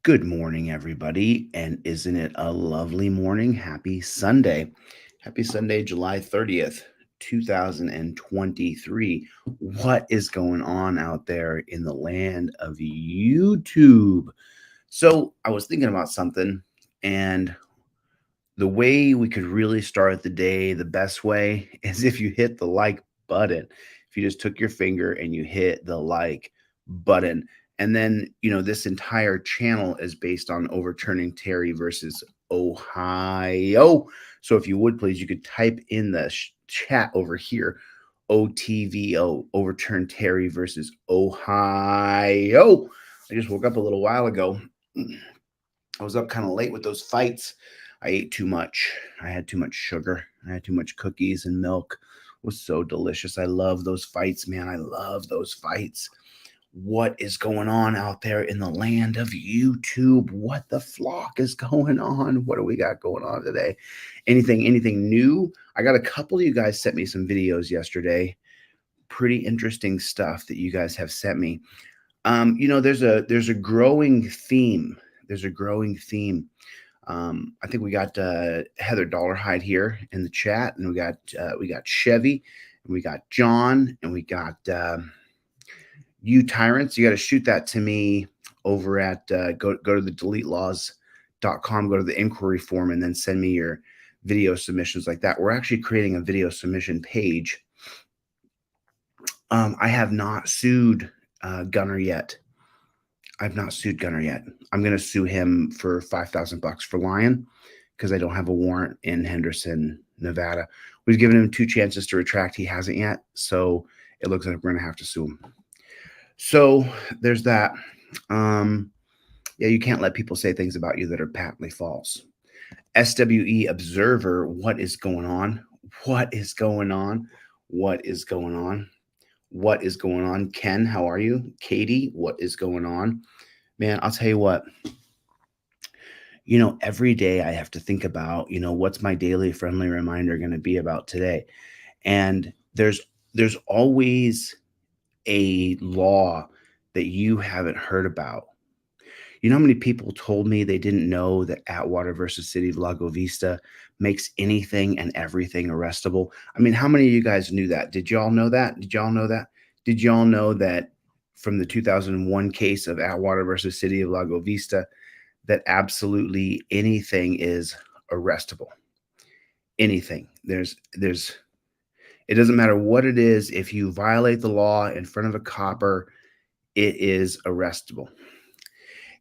Good morning, everybody. And isn't it a lovely morning? Happy Sunday. Happy Sunday, July 30th, 2023. What is going on out there in the land of YouTube? So, I was thinking about something, and the way we could really start the day, the best way, is if you hit the like button. If you just took your finger and you hit the like button. And then, this entire channel is based on overturning Terry versus Ohio. So if you would please, you could type in the chat over here, OTVO, overturn Terry versus Ohio. I just woke up a little while ago. I was up kind of late with those fights. I ate too much. I had too much sugar. I had too much cookies and milk. It was so delicious. I love those fights, man. I love those fights. What is going on out there in the land of YouTube? What the flock is going on? What do we got going on today? Anything new? I got a couple of you guys sent me some videos yesterday. Pretty interesting stuff that you guys have sent me. There's a growing theme. There's a growing theme. I think we got Heather Dollarhide here in the chat, and we got Chevy, and we got John, and we got you tyrants. You got to shoot that to me over at go to the deletelaws.com, go to the inquiry form, and then send me your video submissions like that. We're actually creating a video submission page. I have not sued Gunner yet. I've not sued Gunner yet. I'm going to sue him for $5,000 for lying because I don't have a warrant in Henderson, Nevada. We've given him 2 chances to retract. He hasn't yet. So it looks like we're going to have to sue him. So there's that. Yeah, you can't let people say things about you that are patently false. SWE Observer, what is going on? What is going on? What is going on? What is going on? Ken, how are you? Katie, what is going on? Man, I'll tell you what. Every day I have to think about, what's my daily friendly reminder going to be about today? And there's always a law that you haven't heard about. You know how many people told me they didn't know that Atwater versus City of Lago Vista makes anything and everything arrestable? I mean, how many of you guys knew that? Did y'all know that? Did y'all know that? Did y'all know that from the 2001 case of Atwater versus City of Lago Vista, that absolutely anything is arrestable? Anything. It doesn't matter what it is. If you violate the law in front of a copper, it is arrestable.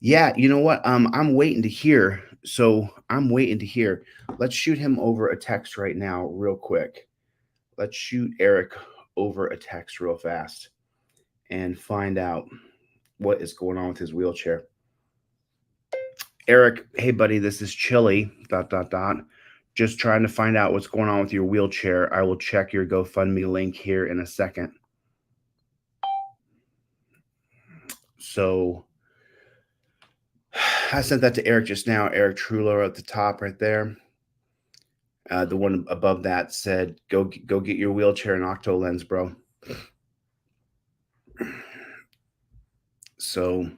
Yeah, you know what? I'm waiting to hear. So I'm waiting to hear. Let's shoot him over a text right now, real quick. Let's shoot Eric over a text real fast and find out what is going on with his wheelchair. Eric, hey buddy, this is Chille, ... Just trying to find out what's going on with your wheelchair. I will check your GoFundMe link here in a second. So I sent that to Eric just now. Eric Trullo at the top right there. The one above that said, go get your wheelchair and OctoLens, bro. So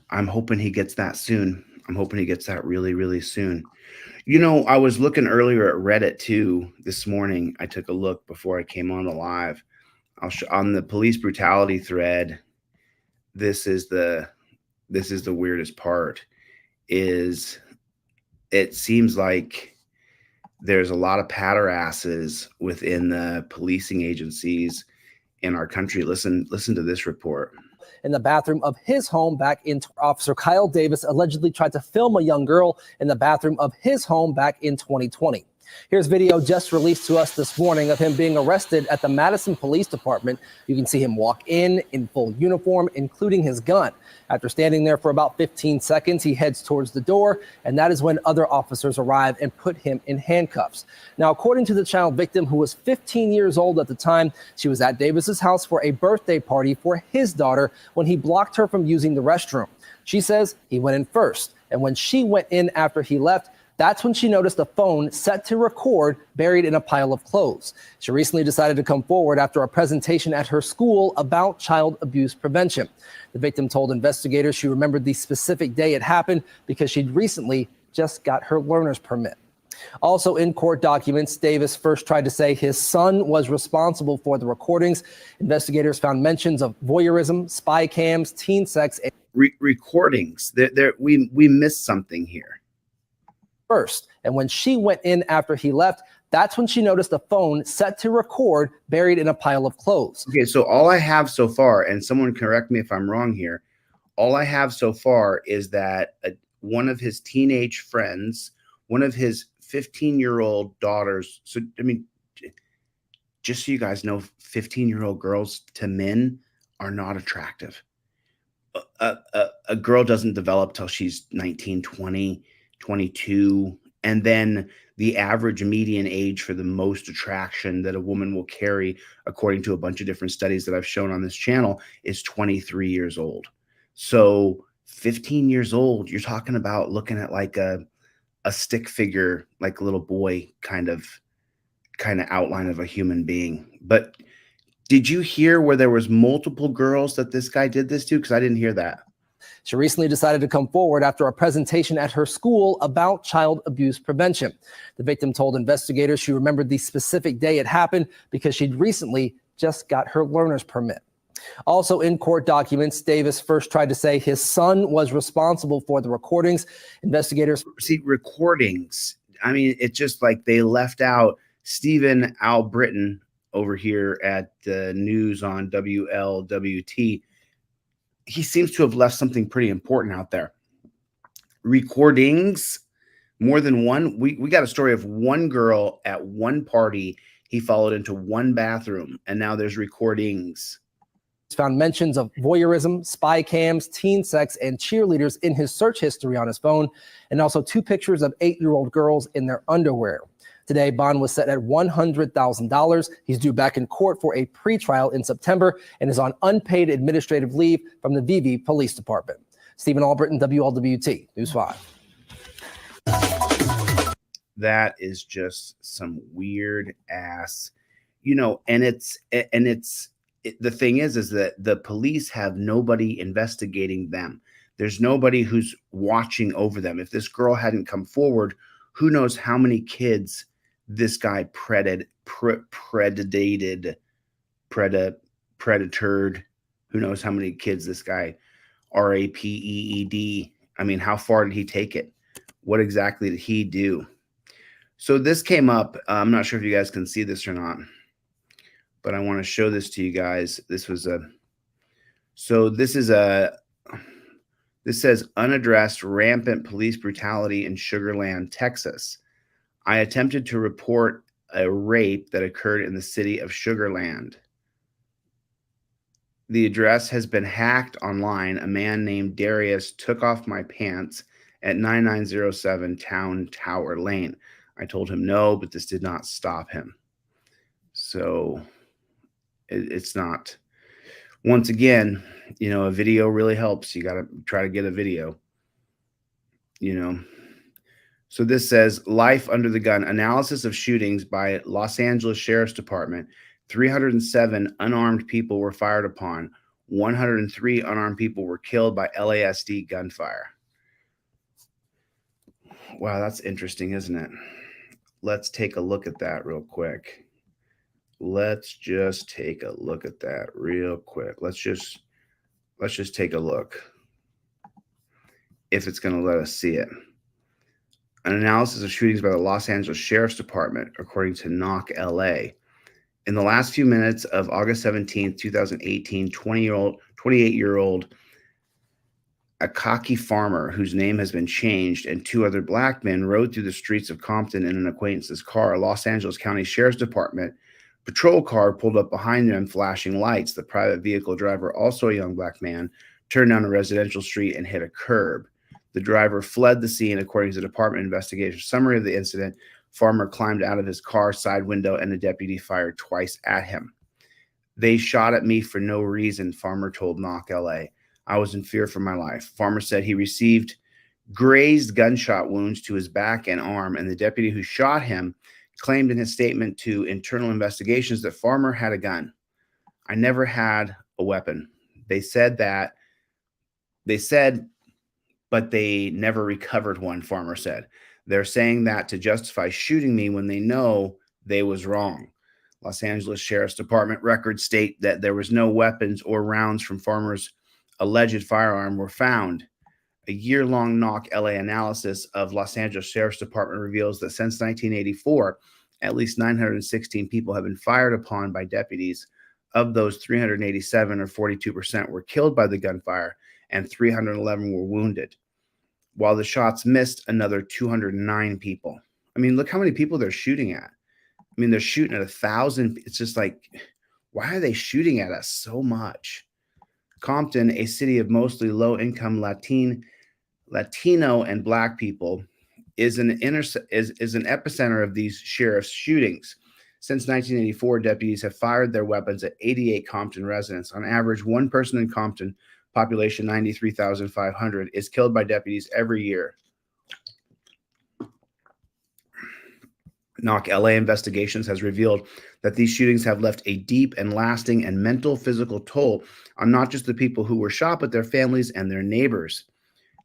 I'm hoping he gets that soon. I'm hoping he gets that really, really soon. I was looking earlier at Reddit too this morning. I took a look before I came on the live. On the police brutality thread. This is the weirdest part. Is it seems like there's a lot of patter-asses within the policing agencies in our country. Listen to this report. In the bathroom of his home back in Officer Kyle Davis allegedly tried to film a young girl in the bathroom of his home back in 2020. Here's video just released to us this morning of him being arrested at the Madison Police Department. You can see him walk in full uniform, including his gun. After standing there for about 15 seconds, he heads towards the door, and that is when other officers arrive and put him in handcuffs. Now, according to the child victim, who was 15 years old at the time, she was at Davis's house for a birthday party for his daughter when he blocked her from using the restroom. She says he went in first, and when she went in after he left, That's when she noticed a phone set to record buried in a pile of clothes. She recently decided to come forward after a presentation at her school about child abuse prevention. The victim told investigators she remembered the specific day it happened because she'd recently just got her learner's permit. Also in court documents, Davis first tried to say his son was responsible for the recordings. Investigators found mentions of voyeurism, spy cams, teen sex, and recordings. We missed something here. First, and when she went in after he left, that's when she noticed a phone set to record buried in a pile of clothes. Okay, so all I have so far, and someone correct me if I'm wrong here, all I have so far is that one of his teenage friends, one of his 15-year-old daughters. So, I mean, just so you guys know, 15-year-old girls to men are not attractive. A girl doesn't develop till she's 19, 20, 22. And then the average median age for the most attraction that a woman will carry, according to a bunch of different studies that I've shown on this channel, is 23 years old. So 15 years old, you're talking about looking at like a stick figure, like a little boy kind of outline of a human being. But did you hear where there was multiple girls that this guy did this to? Because I didn't hear that. She recently decided to come forward after a presentation at her school about child abuse prevention. The victim told investigators she remembered the specific day it happened because she'd recently just got her learner's permit. Also in court documents, Davis first tried to say his son was responsible for the recordings. Investigators see recordings. I mean, it's just like they left out Stephen Albritton over here at the news on WLWT. He seems to have left something pretty important out there. Recordings, more than one. We got a story of one girl at one party. He followed into one bathroom, and now there's recordings. Found mentions of voyeurism, spy cams, teen sex, and cheerleaders in his search history on his phone, and also 2 pictures of 8-year-old girls in their underwear. Today, bond was set at $100,000. He's due back in court for a pretrial in September and is on unpaid administrative leave from the VV Police Department. Stephen Albritton, WLWT, News 5. That is just some weird ass, and the thing is that the police have nobody investigating them. There's nobody who's watching over them. If this girl hadn't come forward, who knows how many kids this guy predatored. Who knows how many kids this guy rapeed. I mean, how far did he take it? What exactly did he do? So this came up. I'm not sure if you guys can see this or not, but I want to show this to you guys. This says unaddressed rampant police brutality in Sugar Land, Texas. I attempted to report a rape that occurred in the city of Sugar Land. The address has been hacked online. A man named Darius took off my pants at 9907 Town Tower Lane. I told him no, but this did not stop him. So it's not. Once again, a video really helps. You got to try to get a video, So this says life under the gun analysis of shootings by Los Angeles Sheriff's Department. 307 unarmed people were fired upon. 103 unarmed people were killed by LASD gunfire. Wow, that's interesting, isn't it? Let's take a look at that real quick. Let's just take a look at that real quick. Let's just take a look. If it's going to let us see it. An analysis of shootings by the Los Angeles Sheriff's Department, according to Knock LA. In the last few minutes of August 17th, 2018, 28-year-old Akaki farmer, whose name has been changed, and 2 other black men rode through the streets of Compton in an acquaintance's car. A Los Angeles County Sheriff's Department patrol car pulled up behind them, flashing lights. The private vehicle driver, also a young black man, turned down a residential street and hit a curb. The driver fled the scene, according to the department investigation summary of the incident. Farmer climbed out of his car side window and the deputy fired twice at him. They shot at me for no reason, Farmer told Knock LA. I was in fear for my life. Farmer said he received grazed gunshot wounds to his back and arm, and the deputy who shot him claimed in his statement to internal investigations that Farmer had a gun. I never had a weapon. They said, but they never recovered one, Farmer said. They're saying that to justify shooting me when they know they was wrong. Los Angeles Sheriff's Department records state that there was no weapons or rounds from Farmer's alleged firearm were found. A year-long Knock LA analysis of Los Angeles Sheriff's Department reveals that since 1984, at least 916 people have been fired upon by deputies. Of those, 387 or 42% were killed by the gunfire, and 311 were wounded. While the shots missed another 209 people. I mean, look how many people they're shooting at. I mean, they're shooting at 1,000. It's just like, why are they shooting at us so much? Compton, a city of mostly low-income Latino and Black people, is an epicenter of these sheriff's shootings. Since 1984, deputies have fired their weapons at 88 Compton residents. On average, one person in Compton, population 93,500, is killed by deputies every year. Knock LA investigations has revealed that these shootings have left a deep and lasting and mental physical toll on not just the people who were shot, but their families and their neighbors.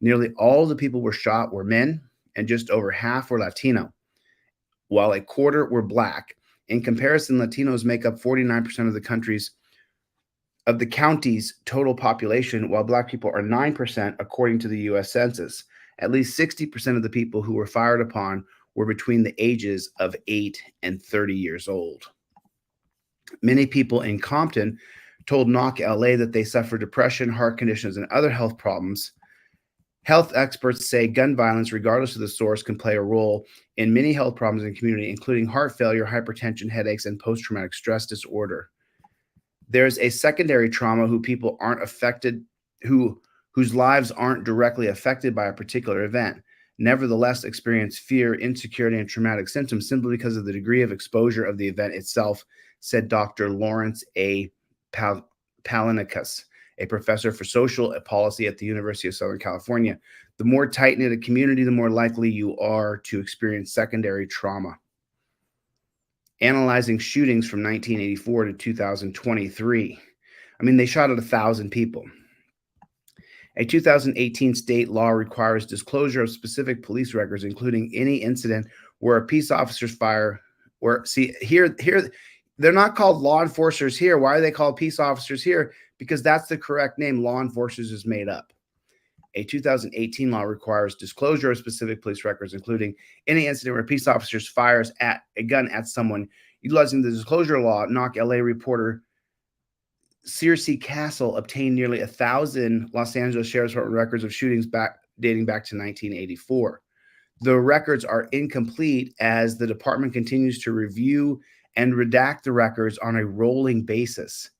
Nearly all the people were shot were men, and just over half were Latino, while a quarter were Black. In comparison, Latinos make up 49% of the county's total population, while Black people are 9%, according to the U.S. Census. At least 60% of the people who were fired upon were between the ages of 8 and 30 years old. Many people in Compton told Knock LA that they suffer depression, heart conditions, and other health problems. Health experts say gun violence, regardless of the source, can play a role in many health problems in the community, including heart failure, hypertension, headaches, and post-traumatic stress disorder. There's a secondary trauma whose lives aren't directly affected by a particular event, nevertheless experience fear, insecurity, and traumatic symptoms simply because of the degree of exposure of the event itself, said Dr. Lawrence A. Palinikas, a professor for social policy at the University of Southern California. The more tight-knit a community, the more likely you are to experience secondary trauma. Analyzing shootings from 1984 to 2023. I mean, they shot at 1,000 people. A 2018 state law requires disclosure of specific police records, including any incident where a peace officer's fire, here, they're not called law enforcers here. Why are they called peace officers here? Because that's the correct name. Law enforcers is made up. A 2018 law requires disclosure of specific police records, including any incident where a peace officer fires at a gun at someone. Utilizing the disclosure law, Knock LA reporter Circe Castle obtained nearly 1,000 Los Angeles Sheriff's Department records of shootings dating back to 1984. The records are incomplete as the department continues to review and redact the records on a rolling basis.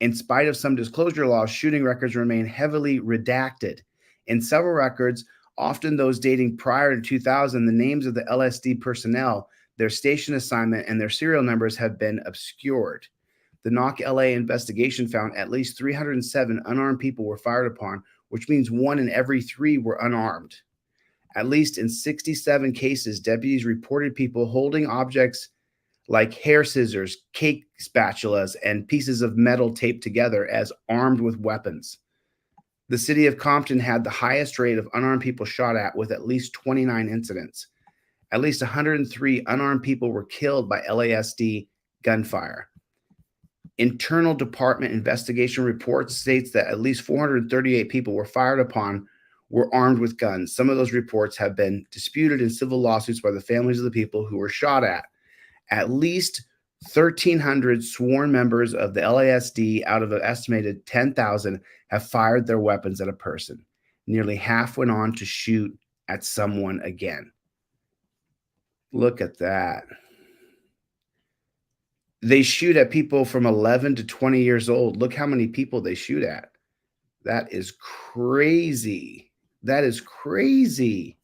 In spite of some disclosure laws, shooting records remain heavily redacted. In several records, often those dating prior to 2000, the names of the LSD personnel, their station assignment, and their serial numbers have been obscured. The Knock LA investigation found at least 307 unarmed people were fired upon, which means 1 in every 3 were unarmed. At least in 67 cases, deputies reported people holding objects like hair scissors, cake spatulas, and pieces of metal taped together as armed with weapons. The city of Compton had the highest rate of unarmed people shot at, with at least 29 incidents. At least 103 unarmed people were killed by LASD gunfire. Internal department investigation reports states that at least 438 people were fired upon were armed with guns. Some of those reports have been disputed in civil lawsuits by the families of the people who were shot at. At least 1,300 sworn members of the LASD out of an estimated 10,000 have fired their weapons at a person. Nearly half went on to shoot at someone again. Look at that. They shoot at people from 11 to 20 years old. Look how many people they shoot at. That is crazy. That is crazy.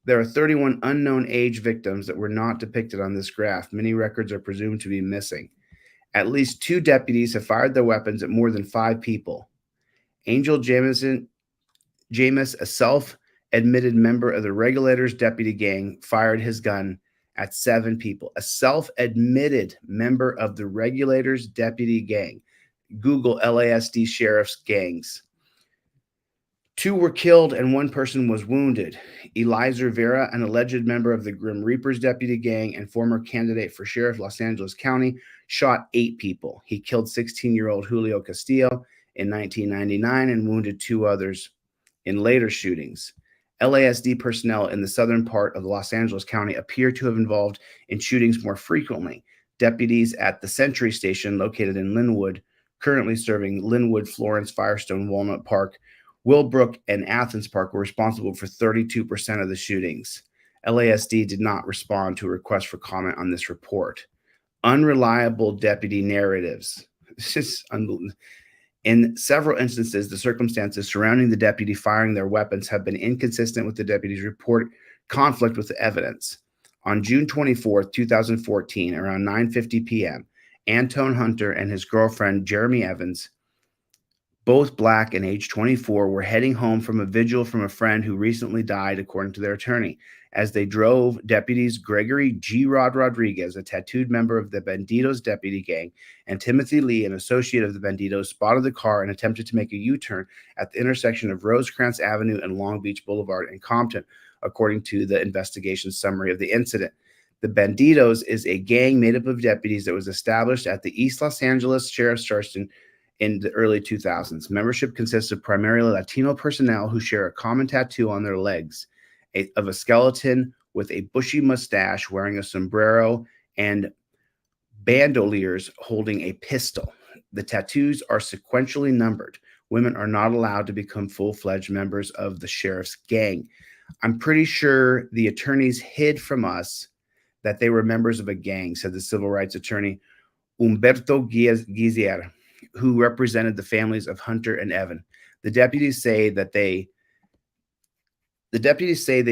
There are 31 unknown age victims that were not depicted on this graph. Many records are presumed to be missing. At least 2 deputies have fired their weapons at more than 5 people. Angel James, a admitted member of the Regulators Deputy Gang fired his gun at 7 people. A self-admitted member of the Regulators Deputy Gang. Google LASD sheriff's gangs. 2 were killed and 1 person was wounded. Eliezer Vera, an alleged member of the Grim Reaper's deputy gang and former candidate for sheriff Los Angeles County, shot 8 people. He killed 16-year-old Julio Castillo in 1999 and wounded 2 others in later shootings. LASD personnel in the southern part of Los Angeles County appear to have involved in shootings more frequently. Deputies at the Century Station, located in Linwood, currently serving Linwood, Florence, Firestone, Walnut Park, Willbrook, and Athens Park, were responsible for 32% of the shootings. LASD did not respond to a request for comment on this report. Unreliable deputy narratives. This is unbelievable. In several instances, the circumstances surrounding the deputy firing their weapons have been inconsistent with the deputy's report, conflict with the evidence. On June 24, 2014, around 9:50 p.m., Antone Hunter and his girlfriend, Jeremy Evans, both Black and age 24, were heading home from a vigil from a friend who recently died, according to their attorney. As they drove, deputies Gregory G. Rod Rodriguez, a tattooed member of the Bandidos deputy gang, and Timothy Lee, an associate of the Bandidos, spotted the car and attempted to make a U-turn at the intersection of Rosecrans Avenue and Long Beach Boulevard in Compton, according to the investigation summary of the incident. The Bandidos is a gang made up of deputies that was established at the East Los Angeles Sheriff's Station in the early 2000s. Membership consists of primarily Latino personnel who share a common tattoo on their legs of a skeleton with a bushy mustache, wearing a sombrero, and bandoliers holding a pistol. The tattoos are sequentially numbered. Women are not allowed to become full-fledged members of the sheriff's gang. I'm pretty sure the attorneys hid from us that they were members of a gang, said the civil rights attorney Humberto Gizier, who represented the families of Hunter and Evan. The deputies say they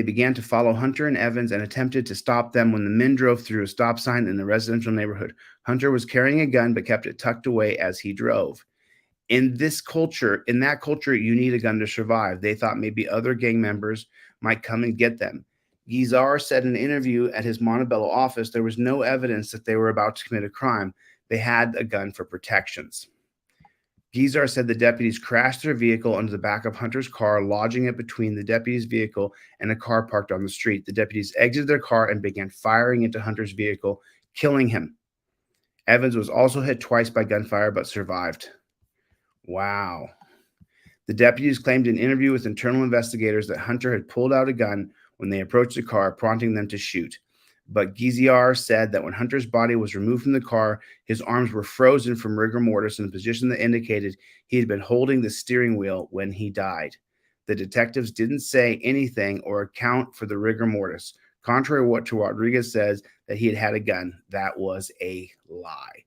began to follow Hunter and Evans and attempted to stop them when the men drove through a stop sign in the residential neighborhood. Hunter was carrying a gun but kept it tucked away as he drove. In that culture, you need a gun to survive. They thought maybe other gang members might come and get them. Gizier said in an interview at his Montebello office there was no evidence that they were about to commit a crime. They had a gun for protections. Gizier said the deputies crashed their vehicle into the back of Hunter's car, lodging it between the deputy's vehicle and a car parked on the street. The deputies exited their car and began firing into Hunter's vehicle, killing him. Evans was also hit twice by gunfire but survived. Wow. The deputies claimed in an interview with internal investigators that Hunter had pulled out a gun when they approached the car, prompting them to shoot. But Gizier said that when Hunter's body was removed from the car, his arms were frozen from rigor mortis in a position that indicated he had been holding the steering wheel when he died. The detectives didn't say anything or account for the rigor mortis. Contrary to what Rodriguez says that he had a gun, that was a lie.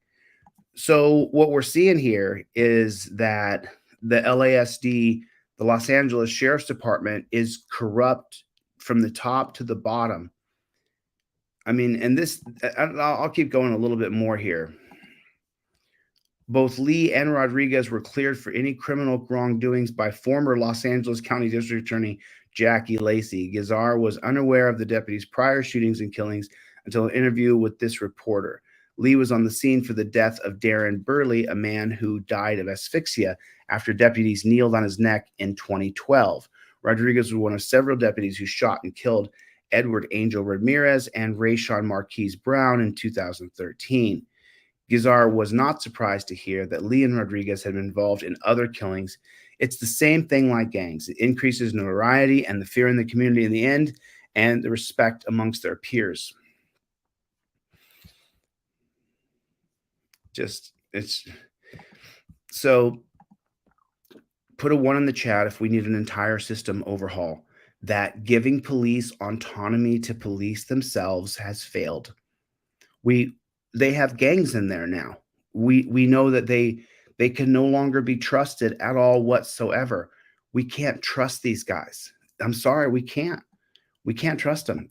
So what we're seeing here is that the LASD, the Los Angeles Sheriff's Department, is corrupt from the top to the bottom. I mean, and this, I'll keep going a little bit more here. Both Lee and Rodriguez were cleared for any criminal wrongdoings by former Los Angeles County District Attorney Jackie Lacey. Gizier was unaware of the deputy's prior shootings and killings until an interview with this reporter. Lee was on the scene for the death of Darren Burley, a man who died of asphyxia after deputies kneeled on his neck in 2012. Rodriguez was one of several deputies who shot and killed Edward Angel Ramirez and Rayshawn Marquise Brown in 2013. Gizier was not surprised to hear that Lee and Rodriguez had been involved in other killings. It's the same thing like gangs. It increases notoriety and the fear in the community in the end, and the respect amongst their peers. So put a 1 in the chat if we need an entire system overhaul. That giving police autonomy to police themselves has failed. They have gangs in there now. We know that they can no longer be trusted at all whatsoever. We can't trust these guys. I'm sorry, we can't. We can't trust them.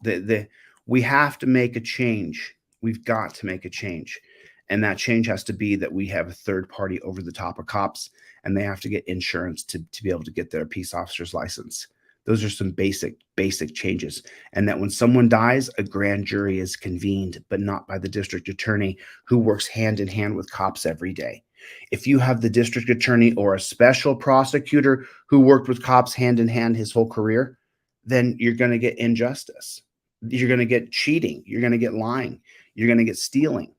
We have to make a change. We've got to make a change. And that change has to be that we have a third party over the top of cops, and they have to get insurance to be able to get their peace officer's license. Those are some basic changes. And that when someone dies, a grand jury is convened, but not by the district attorney who works hand in hand with cops every day. If you have the district attorney or a special prosecutor who worked with cops hand in hand his whole career, then you're going to get injustice. You're going to get cheating. You're going to get lying. You're going to get stealing.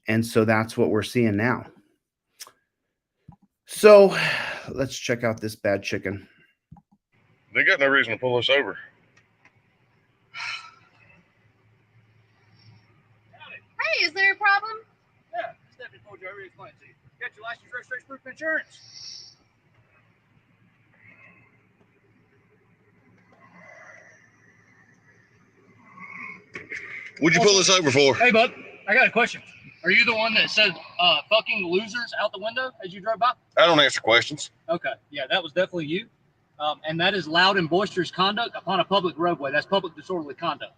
And so that's what we're seeing now. So let's check out this bad chicken. They got no reason to pull us over. Hey, is there a problem? Yeah, Stephanie told you I already explained to you. Got your license, registration, proof of insurance. What'd you pull us over for? Hey, bud, I got a question. Are you the one that said fucking losers out the window as you drove by? I don't answer questions. Okay, yeah, that was definitely you. And that is loud and boisterous conduct upon a public roadway. That's public disorderly conduct.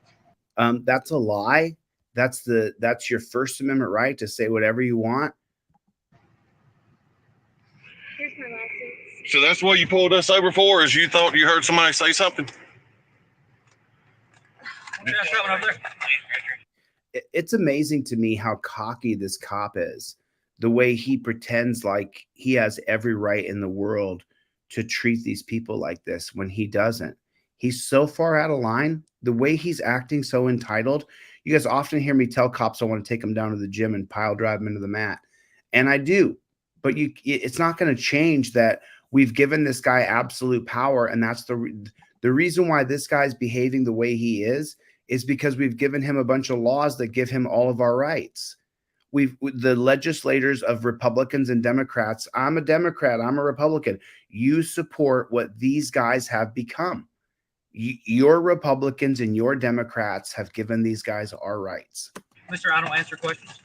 That's a lie. That's your First Amendment right to say whatever you want. Here's my license. So that's what you pulled us over for, is you thought you heard somebody say something? It's amazing to me how cocky this cop is. The way he pretends like he has every right in the world to treat these people like this when he doesn't. He's so far out of line. The way he's acting so entitled. You guys often hear me tell cops I want to take them down to the gym and pile drive them into the mat. And I do. But it's not going to change that we've given this guy absolute power. And that's the reason why this guy's behaving the way he is because we've given him a bunch of laws that give him all of our rights. The legislators of Republicans and Democrats, I'm a Democrat, I'm a Republican. You support what these guys have become. Your Republicans and your Democrats have given these guys our rights. Mister, I don't answer questions.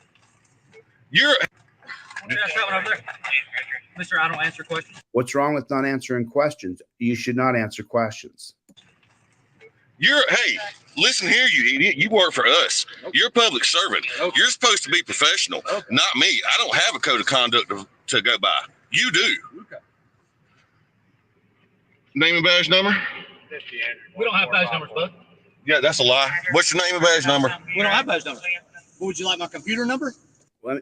Mister, I don't answer questions. What's wrong with not answering questions? You should not answer questions. Hey, listen here, you idiot. You work for us. You're a public servant. You're supposed to be professional, not me. I don't have a code of conduct to go by. You do. Okay. Name and badge number? We don't have badge numbers, bud. Yeah, that's a lie. What's your name and badge number? We don't have badge numbers. What would you like, my computer number?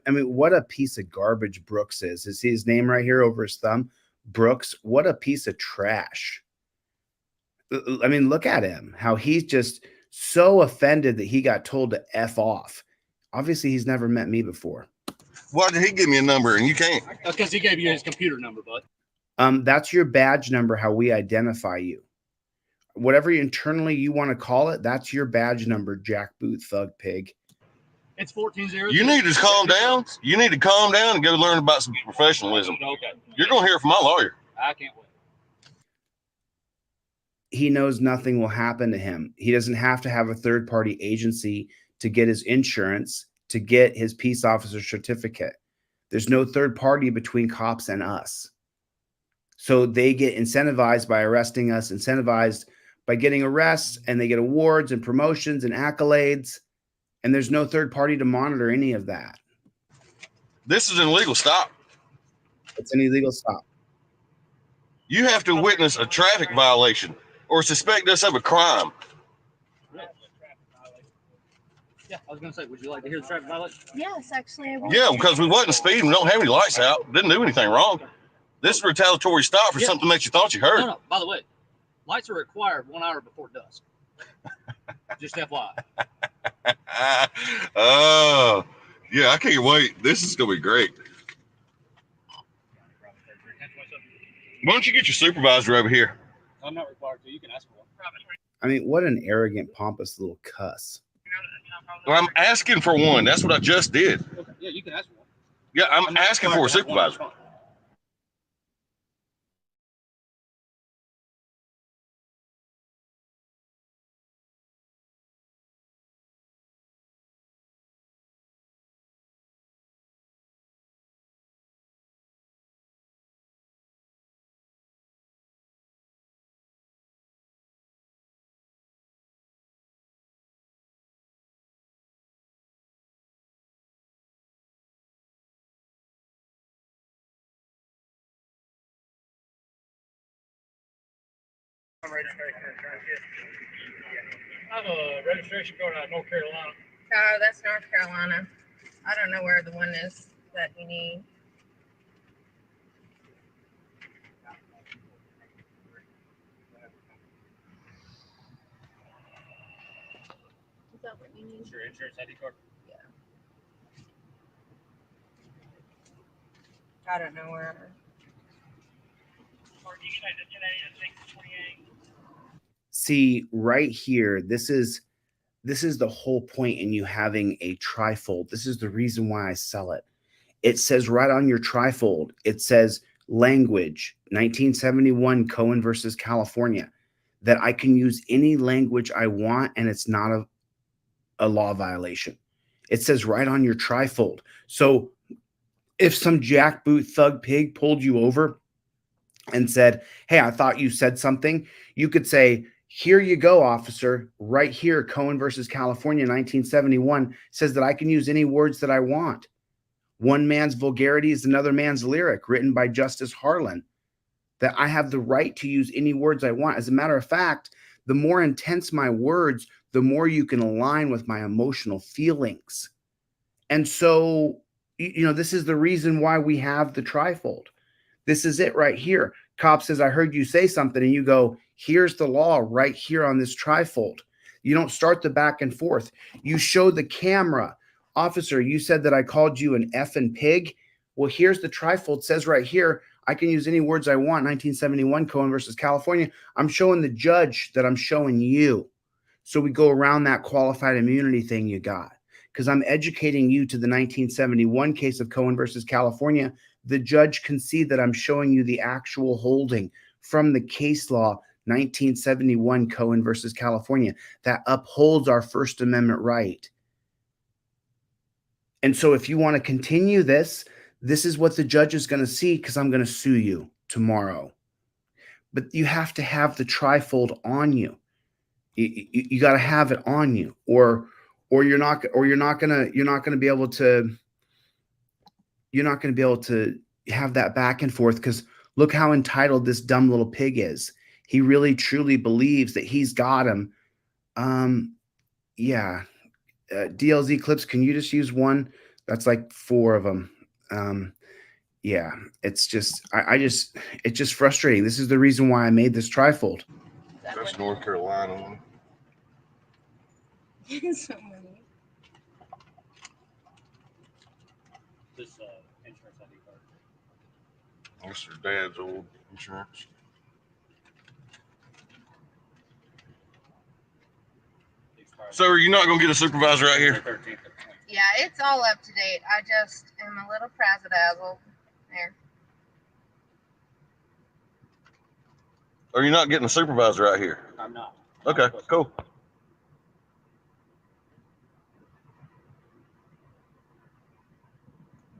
I mean, what a piece of garbage Brooks is. Is his name right here over his thumb? Brooks, what a piece of trash. I mean, look at him, how he's just so offended that he got told to F off. Obviously, he's never met me before. Why did he give me a number and you can't? Because he gave you his computer number, bud. That's your badge number, how we identify you. Whatever internally you want to call it, that's your badge number, jackboot thug pig. It's 14-0. You need to calm down. You need to calm down and go learn about some professionalism. Okay. You're going to hear from my lawyer. I can't wait. He knows nothing will happen to him. He doesn't have to have a third-party agency to get his insurance, to get his peace officer certificate. There's no third party between cops and us. So they get incentivized by arresting us, incentivized by getting arrests, and they get awards and promotions and accolades. And there's no third party to monitor any of that. This is an illegal stop. It's an illegal stop. You have to witness a traffic violation or suspect us of a crime. Yeah, I was going to say, would you like to hear the traffic violation? Yes, actually, I will. Yeah, because we wasn't speeding. We don't have any lights out. Didn't do anything wrong. This is a retaliatory stop for something that you thought you heard. No, by the way, lights are required 1 hour before dusk. Just FYI. Oh, yeah, I can't wait. This is going to be great. Why don't you get your supervisor over here? I'm not required to. You can ask for one. I mean, what an arrogant, pompous little cuss. Well, I'm asking for one. That's what I just did. Okay. Yeah, you can ask for one. Yeah, I'm asking for a supervisor. I have a registration card out of North Carolina. Oh, that's North Carolina. I don't know where the one is that you need. Is that what you need? Is your insurance ID card? I don't know where. See, right here, this is the whole point in you having a trifold. This is the reason why I sell it. It says right on your trifold, it says language, 1971 Cohen versus California, that I can use any language I want and it's not a law violation. It says right on your trifold. So if some jackboot thug pig pulled you over and said, hey, I thought you said something, you could say, here you go, officer. Right here, Cohen versus California, 1971, says that I can use any words that I want. One man's vulgarity is another man's lyric, written by Justice Harlan, that I have the right to use any words I want. As a matter of fact, the more intense my words, the more you can align with my emotional feelings. And so, this is the reason why we have the trifold. This is it right here. Cop says, I heard you say something, and you go, here's the law right here on this trifold. You don't start the back and forth. You show the camera, officer, you said that I called you an effing pig. Well, here's the trifold. It says right here, I can use any words I want. 1971 Cohen versus California. I'm showing the judge that I'm showing you. So we go around that qualified immunity thing you got, because I'm educating you to the 1971 case of Cohen versus California. The judge can see that I'm showing you the actual holding from the case law, 1971 Cohen versus California, that upholds our First Amendment right. And so if you want to continue this is what the judge is going to see, because I'm going to sue you tomorrow. But you have to have the trifold on you. You got to have it on you, or you're not going to be able to have that back and forth, because look how entitled this dumb little pig is. He really truly believes that he's got him. DLZ clips, can you just use one? That's like 4 of them. It's just it's just frustrating. This is the reason why I made this trifold. That's North Carolina. So many. This insurance ID card. That's your dad's old insurance. So are you not going to get a supervisor out here? Yeah, it's all up to date. I just am a little frazzle-dazzled. There. Are you not getting a supervisor out here? I'm not. Okay, cool.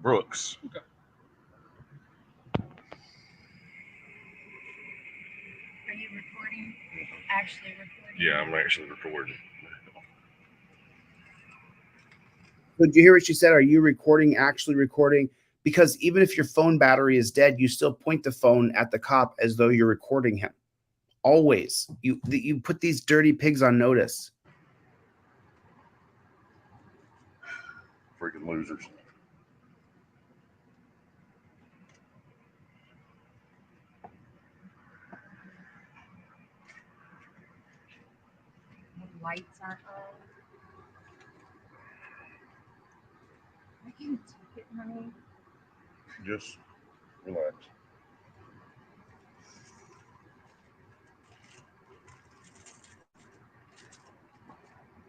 Brooks. Okay. Are you recording? Actually recording? Yeah, I'm actually recording. Did you hear what she said? Are you recording, actually recording? Because even if your phone battery is dead, you still point the phone at the cop as though you're recording him. Always. You put these dirty pigs on notice. Freaking losers. The lights aren't on. I can take it, honey. Just relax.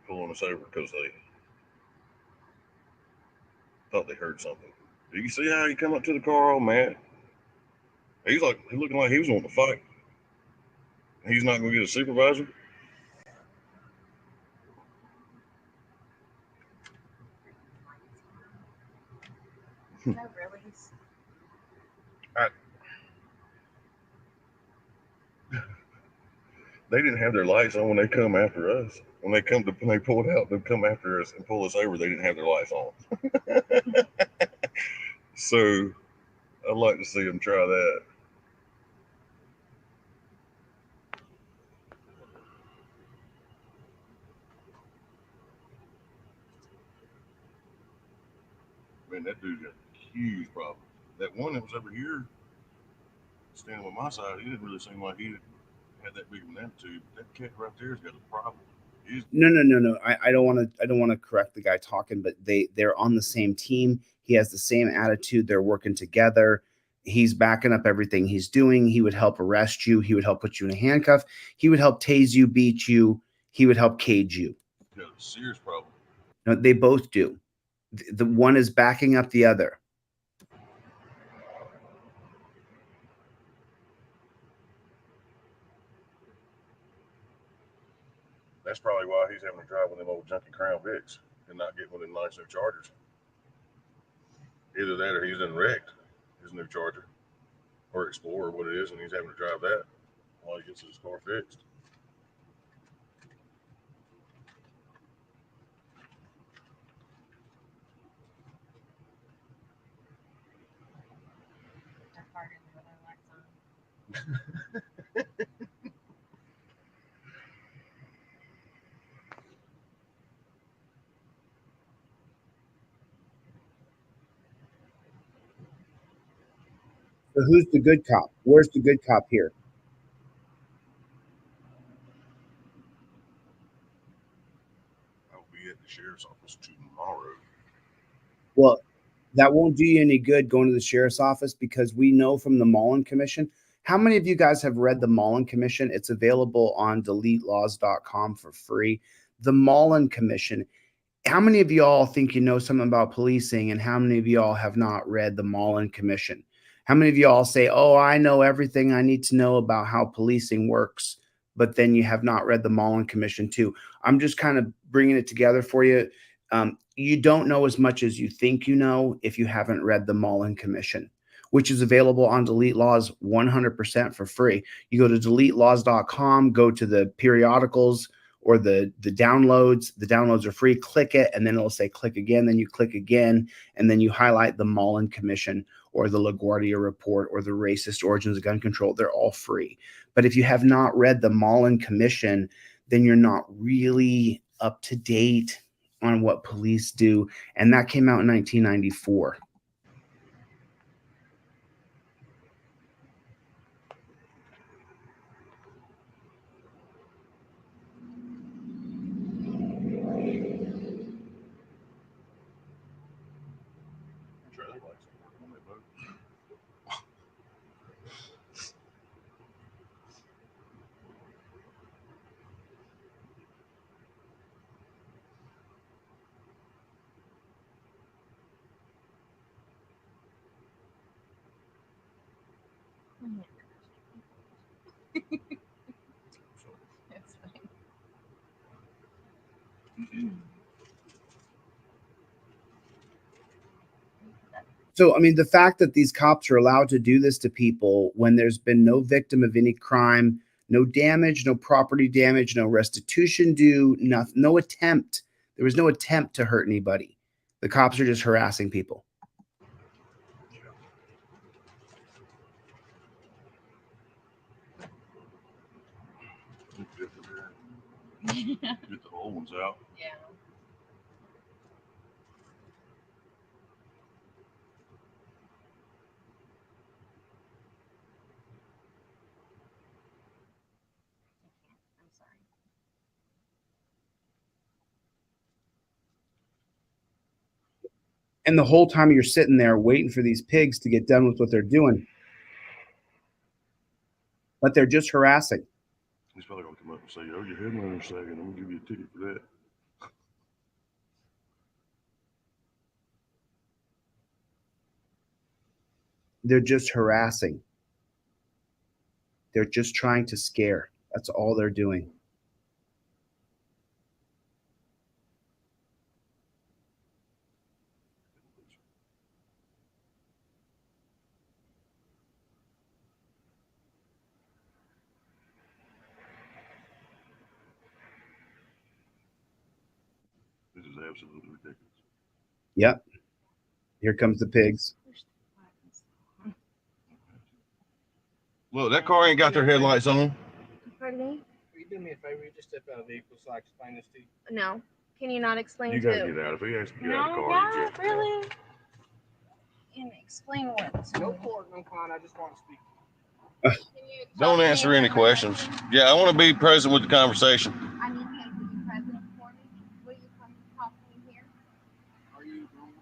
Pulling us over because they thought they heard something. Do you see how he come up to the car all mad? He's looking like he was wanting to fight. He's not going to get a supervisor. Is that really? They didn't have their lights on when they come after us. When they pulled out to come after us and pull us over, they didn't have their lights on. So I'd like to see them try that. man, that dude's got a huge problem. That one that was over here standing on my side, he didn't really seem like he had that big of an attitude. That cat right there's got a problem. No. I don't want to correct the guy talking, but they're on the same team. He has the same attitude. They're working together. He's backing up everything he's doing. He would help arrest you. He would help put you in a handcuff. He would help tase you, beat you. He would help cage you. He's got a serious problem. No, they both do. The one is backing up the other. That's probably why he's having to drive with them old junky Crown Vics and not get one of them nice new Chargers. Either that or he's done wrecked his new Charger or Explorer, what it is, and he's having to drive that while he gets his car fixed. So who's the good cop? Where's the good cop here? I will be at the sheriff's office tomorrow. Well, that won't do you any good going to the sheriff's office because we know from the Mullen Commission. How many of you guys have read the Mullen Commission? It's available on deletelaws.com for free. The Mullen Commission. How many of y'all think you know something about policing, and how many of y'all have not read the Mullen Commission? How many of y'all say, oh, I know everything I need to know about how policing works, but then you have not read the Mullen Commission too? I'm just kind of bringing it together for you. You don't know as much as you think you know if you haven't read the Mullen Commission, which is available on Delete Laws 100% for free. You go to deletelaws.com, go to the periodicals or the downloads. The downloads are free. Click it, and then it'll say click again. Then you click again, and then you highlight the Mullen Commission or the LaGuardia Report or the Racist Origins of Gun Control. They're all free. But if you have not read the Mullen Commission, then you're not really up to date on what police do. And that came out in 1994. It's fine. So, I mean, the fact that these cops are allowed to do this to people when there's been no victim of any crime, no damage, no property damage, no restitution due, no attempt. There was no attempt to hurt anybody. The cops are just harassing people. Get the old ones out. Yeah. I'm sorry. And the whole time you're sitting there waiting for these pigs to get done with what they're doing. But they're just harassing. He's probably going to come up and say, oh, your headliner's sagging. I'm going to give you a ticket for that. They're just harassing. They're just trying to scare. That's all they're doing. This is absolutely ridiculous. Yep. Here comes the pigs. Look, that car ain't got their headlights on. Pardon me? Will you do me a favor? You just step out of the vehicle so I can explain this to you. No. Can you not explain You to gotta get out. If he has to get out of the car, No, you God, just really? and explain what. No court, no con. I just want to speak. Don't answer any questions. Yeah, I want to be present with the conversation. I need him to be present for me. Will you come talk to me here? Are you wrong?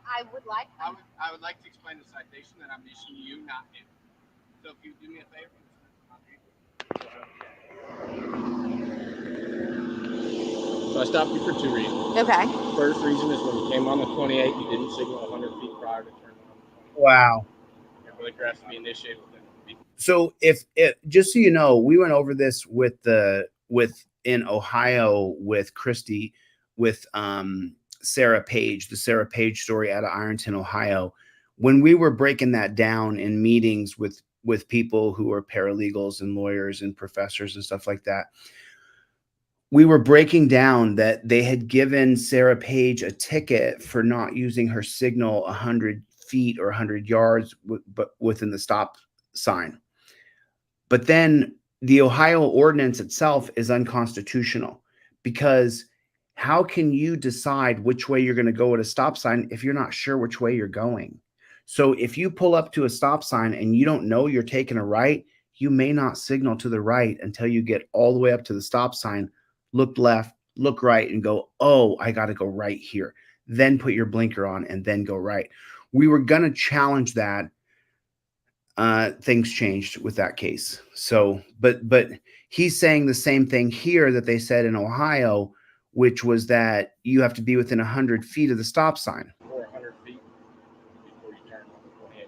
I would like. I would like to explain the citation that I'm issuing you, not him. So if you do me a favor. So I stopped you for 2 reasons. Okay. First reason is when you came on the 28, you didn't signal 100 feet prior to turning on the 28. Wow. Your blinker has to be initiated within the So if it, just so you know, we went over this with in Ohio with Christy, with Sarah Page, the Sarah Page story out of Ironton, Ohio. When we were breaking that down in meetings with people who are paralegals and lawyers and professors and stuff like that, we were breaking down that they had given Sarah Page a ticket for not using her signal 100 feet or 100 yards, but within the stop sign. But then the Ohio ordinance itself is unconstitutional, because how can you decide which way you're going to go at a stop sign if you're not sure which way you're going? So if you pull up to a stop sign and you don't know you're taking a right, you may not signal to the right until you get all the way up to the stop sign, look left, look right, and go, oh, I got to go right here. Then put your blinker on and then go right. We were going to challenge that. Things changed with that case. So, but he's saying the same thing here that they said in Ohio, which was that you have to be within 100 feet of the stop sign. Or 100 feet before you turn on the 28.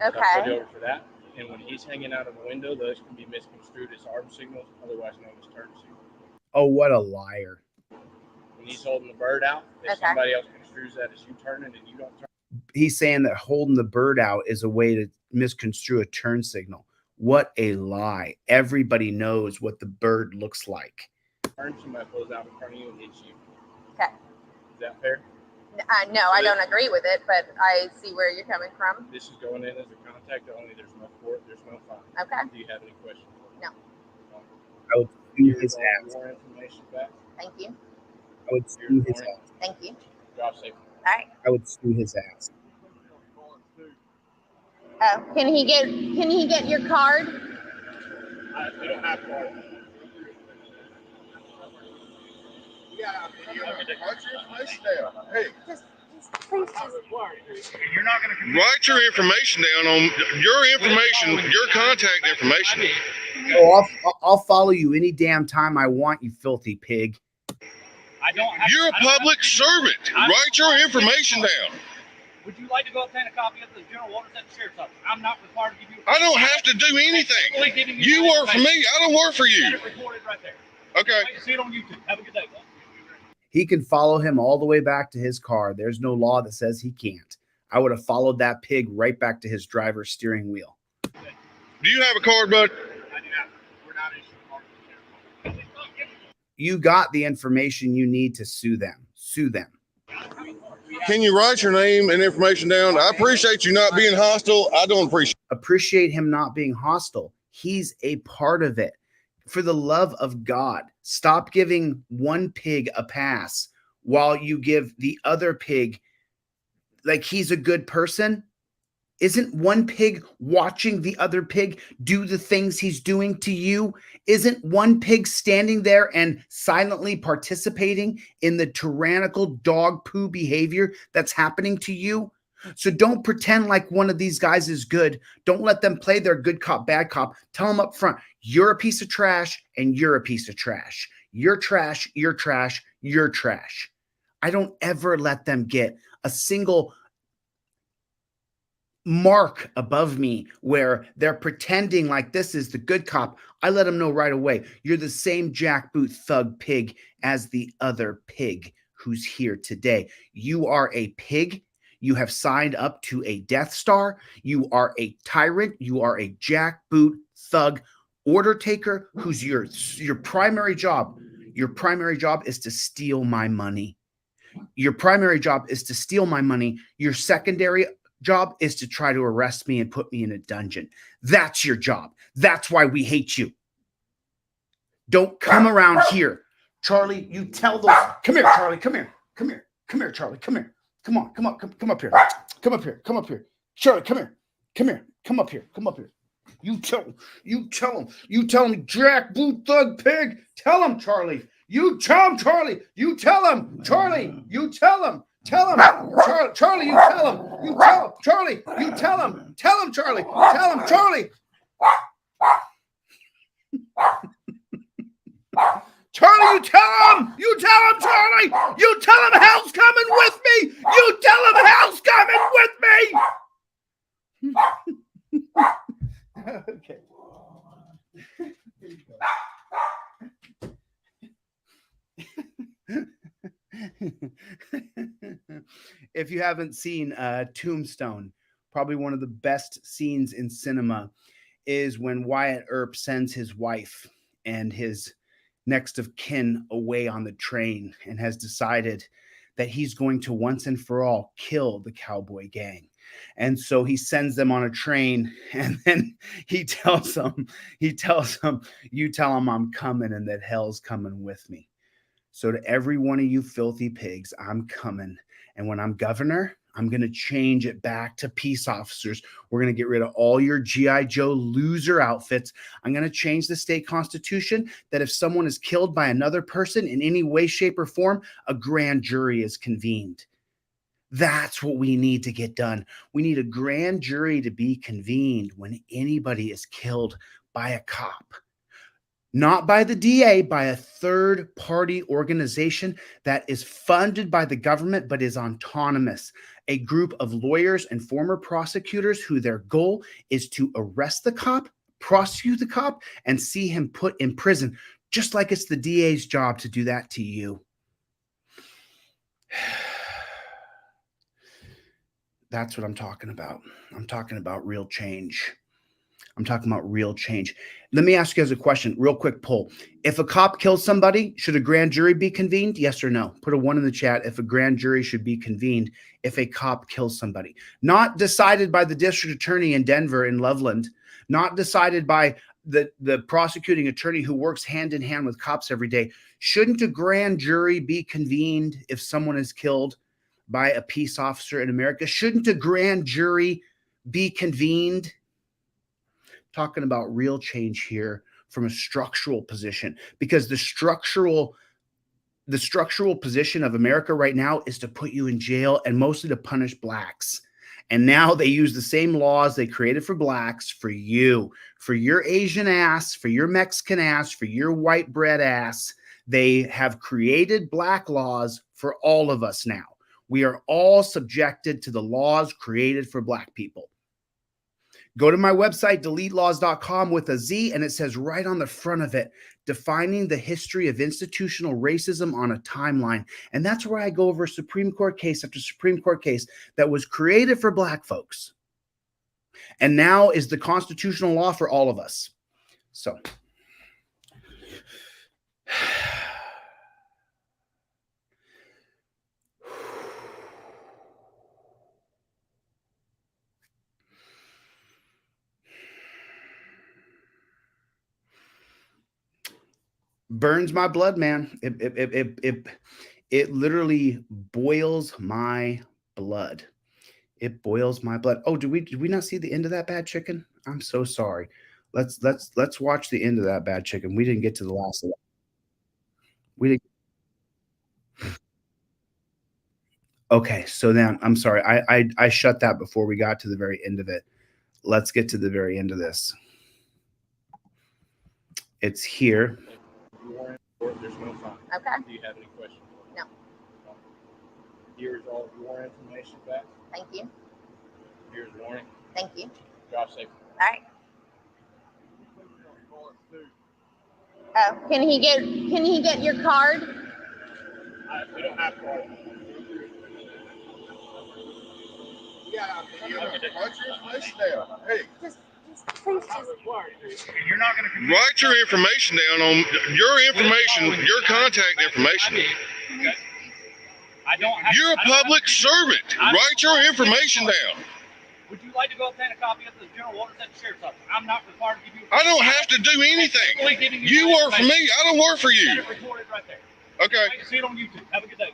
Okay. So I put you over for that. And when he's hanging out of the window, those can be misconstrued as arm signals, otherwise known as turn signals. Oh, what a liar. When he's holding the bird out, if somebody else construes that as you turning and you don't turn. He's saying that holding the bird out is a way to misconstrue a turn signal. What a lie. Everybody knows what the bird looks like. Turn, somebody pulls out in front of you and hits you. Okay. Is that fair? No, I don't agree with it, but I see where you're coming from. This is going in as a contact only. There's no court. There's no fine. Okay. Do you have any questions? No. I would sue his ass. More information back. Thank you. I would sue his ass. Thank you. Drive safe. All right. I would sue his ass. Oh, can he get your card? We don't have card. Hey, Just please just. you're not going to write your information down on your information, your contact information. Oh, I'll follow you any damn time I want, you filthy pig. You're a public servant. Write your information down. Would you like to go obtain a copy of the general orders at the sheriff's office? I'm not required to give you. I don't have to do anything. You work for me. I don't work for you. Get it recorded right there. Okay. See it on YouTube. Have a good day. He can follow him all the way back to his car. There's no law that says he can't. I would have followed that pig right back to his driver's steering wheel. Do you have a card, bud? I do not. We're not issuing cards. You got the information you need to sue them. Sue them. Can you write your name and information down? I appreciate you not being hostile. I don't Appreciate him not being hostile. He's a part of it. For the love of God, stop giving one pig a pass while you give the other pig, like he's a good person. Isn't one pig watching the other pig do the things he's doing to you? Isn't one pig standing there and silently participating in the tyrannical dog poo behavior that's happening to you? So don't pretend like one of these guys is good. Don't let them play their good cop, bad cop. Tell them up front, you're a piece of trash and you're a piece of trash. You're trash, you're trash, you're trash. I don't ever let them get a single mark above me where they're pretending like this is the good cop. I let them know right away, you're the same jackboot thug pig as the other pig who's here today. You are a pig. You have signed up to a Death Star. You are a tyrant. You are a jackboot thug order taker who's your primary job. Your primary job is to steal my money. Your primary job is to steal my money. Your secondary job is to try to arrest me and put me in a dungeon. That's your job. That's why we hate you. Don't come around here. Charlie, you tell those. Come here, Charlie. Come here. Come here. Come here, Charlie. Come here. Come on, come up here. Come up here. Come up here. Charlie, come here. Come here. Come up here. Come up here. You tell him, Jack, Blue Thug Pig. Tell him, Charlie. You tell him, Charlie. You tell him, Charlie. You tell him. Tell him, Charlie. You tell him. You tell him, Charlie. You tell him. Tell him, Charlie. Tell him, Charlie. Charlie, you tell him. You tell him, Charlie. You tell him hell's coming with me. You tell him hell's coming with me. Okay. If you haven't seen Tombstone, probably one of the best scenes in cinema is when Wyatt Earp sends his wife and his next of kin away on the train and has decided that he's going to once and for all kill the cowboy gang. And so he sends them on a train, and then he tells them, you tell them I'm coming and that hell's coming with me. So to every one of you filthy pigs, I'm coming. And when I'm governor, I'm going to change it back to peace officers. We're going to get rid of all your G.I. Joe loser outfits. I'm going to change the state constitution that if someone is killed by another person in any way, shape, or form, a grand jury is convened. That's what we need to get done. We need a grand jury to be convened when anybody is killed by a cop. Not by the DA, by a third-party organization that is funded by the government but is autonomous. A group of lawyers and former prosecutors who their goal is to arrest the cop, prosecute the cop, and see him put in prison, just like it's the DA's job to do that to you. That's what I'm talking about. I'm talking about real change. I'm talking about real change. Let me ask you guys a question, real quick poll. If a cop kills somebody, should a grand jury be convened? Yes or no? Put a 1 in the chat if a grand jury should be convened if a cop kills somebody. Not decided by the district attorney in Denver in Loveland, not decided by the prosecuting attorney who works hand in hand with cops every day. Shouldn't a grand jury be convened if someone is killed by a peace officer in America? Shouldn't a grand jury be convened? Talking about real change here from a structural position, because the structural position of America right now is to put you in jail and mostly to punish blacks. And now they use the same laws they created for blacks for you, for your Asian ass, for your Mexican ass, for your white bread ass. They have created black laws for all of us now. We are all subjected to the laws created for black people. Go to my website, deletelaws.com with a Z, and it says right on the front of it, defining the history of institutional racism on a timeline. And that's where I go over Supreme Court case after Supreme Court case that was created for black folks and now is the constitutional law for all of us. So burns my blood, man. It literally boils my blood. It boils my blood. Oh, did we not see the end of that bad chicken? I'm so sorry. Let's watch the end of that bad chicken. We didn't get to the last of it. We didn't. Okay, so then I'm sorry. I shut that before we got to the very end of it. Let's get to the very end of this. It's here. There's no fine. Okay. Do you have any questions? No. Here's all of your information back. Thank you. Here's warning. Thank you. Drive safe. All right. Oh, can he get your card? We don't have to. Yeah, write your information down. Hey, Just please You're not going to write your information down on your information, your contact information. I don't have You're a public servant. Write your information down. Would you like to go obtain a copy of the general orders at the sheriff's office? I'm not required to give you. I don't have to do anything. You work for me. I don't work for you. Recorded right there. Okay. See it on YouTube. Have a good day.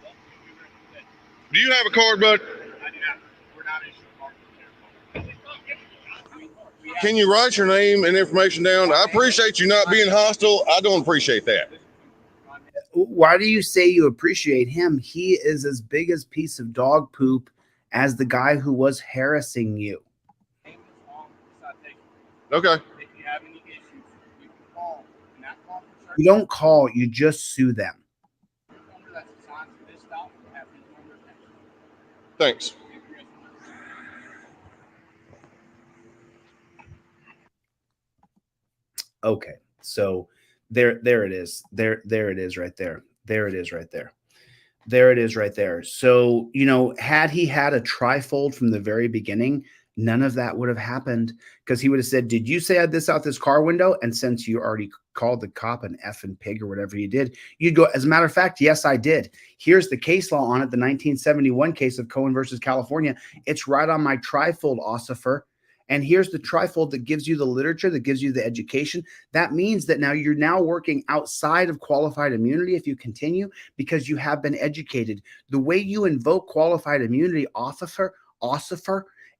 Do you have a card, bud? I do not. We're not issuing cards. Can you write your name and information down? I appreciate you not being hostile. I don't appreciate that. Why do you say you appreciate him? He is as big as piece of dog poop as the guy who was harassing you. Okay. If you have any issues, you can call. And that call for certain You don't call, you just sue them. number that's assigned to this stop will have his number attached. Thanks. Okay, so there it is. There it is right there. There it is right there. There it is right there. So, you know, had he had a trifold from the very beginning, none of that would have happened, because he would have said, did you say I had this out this car window? And since you already called the cop an effing pig or whatever you did, you'd go, as a matter of fact, yes, I did. Here's the case law on it, the 1971 case of Cohen versus California. It's right on my trifold, Ossifer. And here's the trifold that gives you the literature, that gives you the education. That means that now you're now working outside of qualified immunity if you continue, because you have been educated. The way you invoke qualified immunity, Ossifer,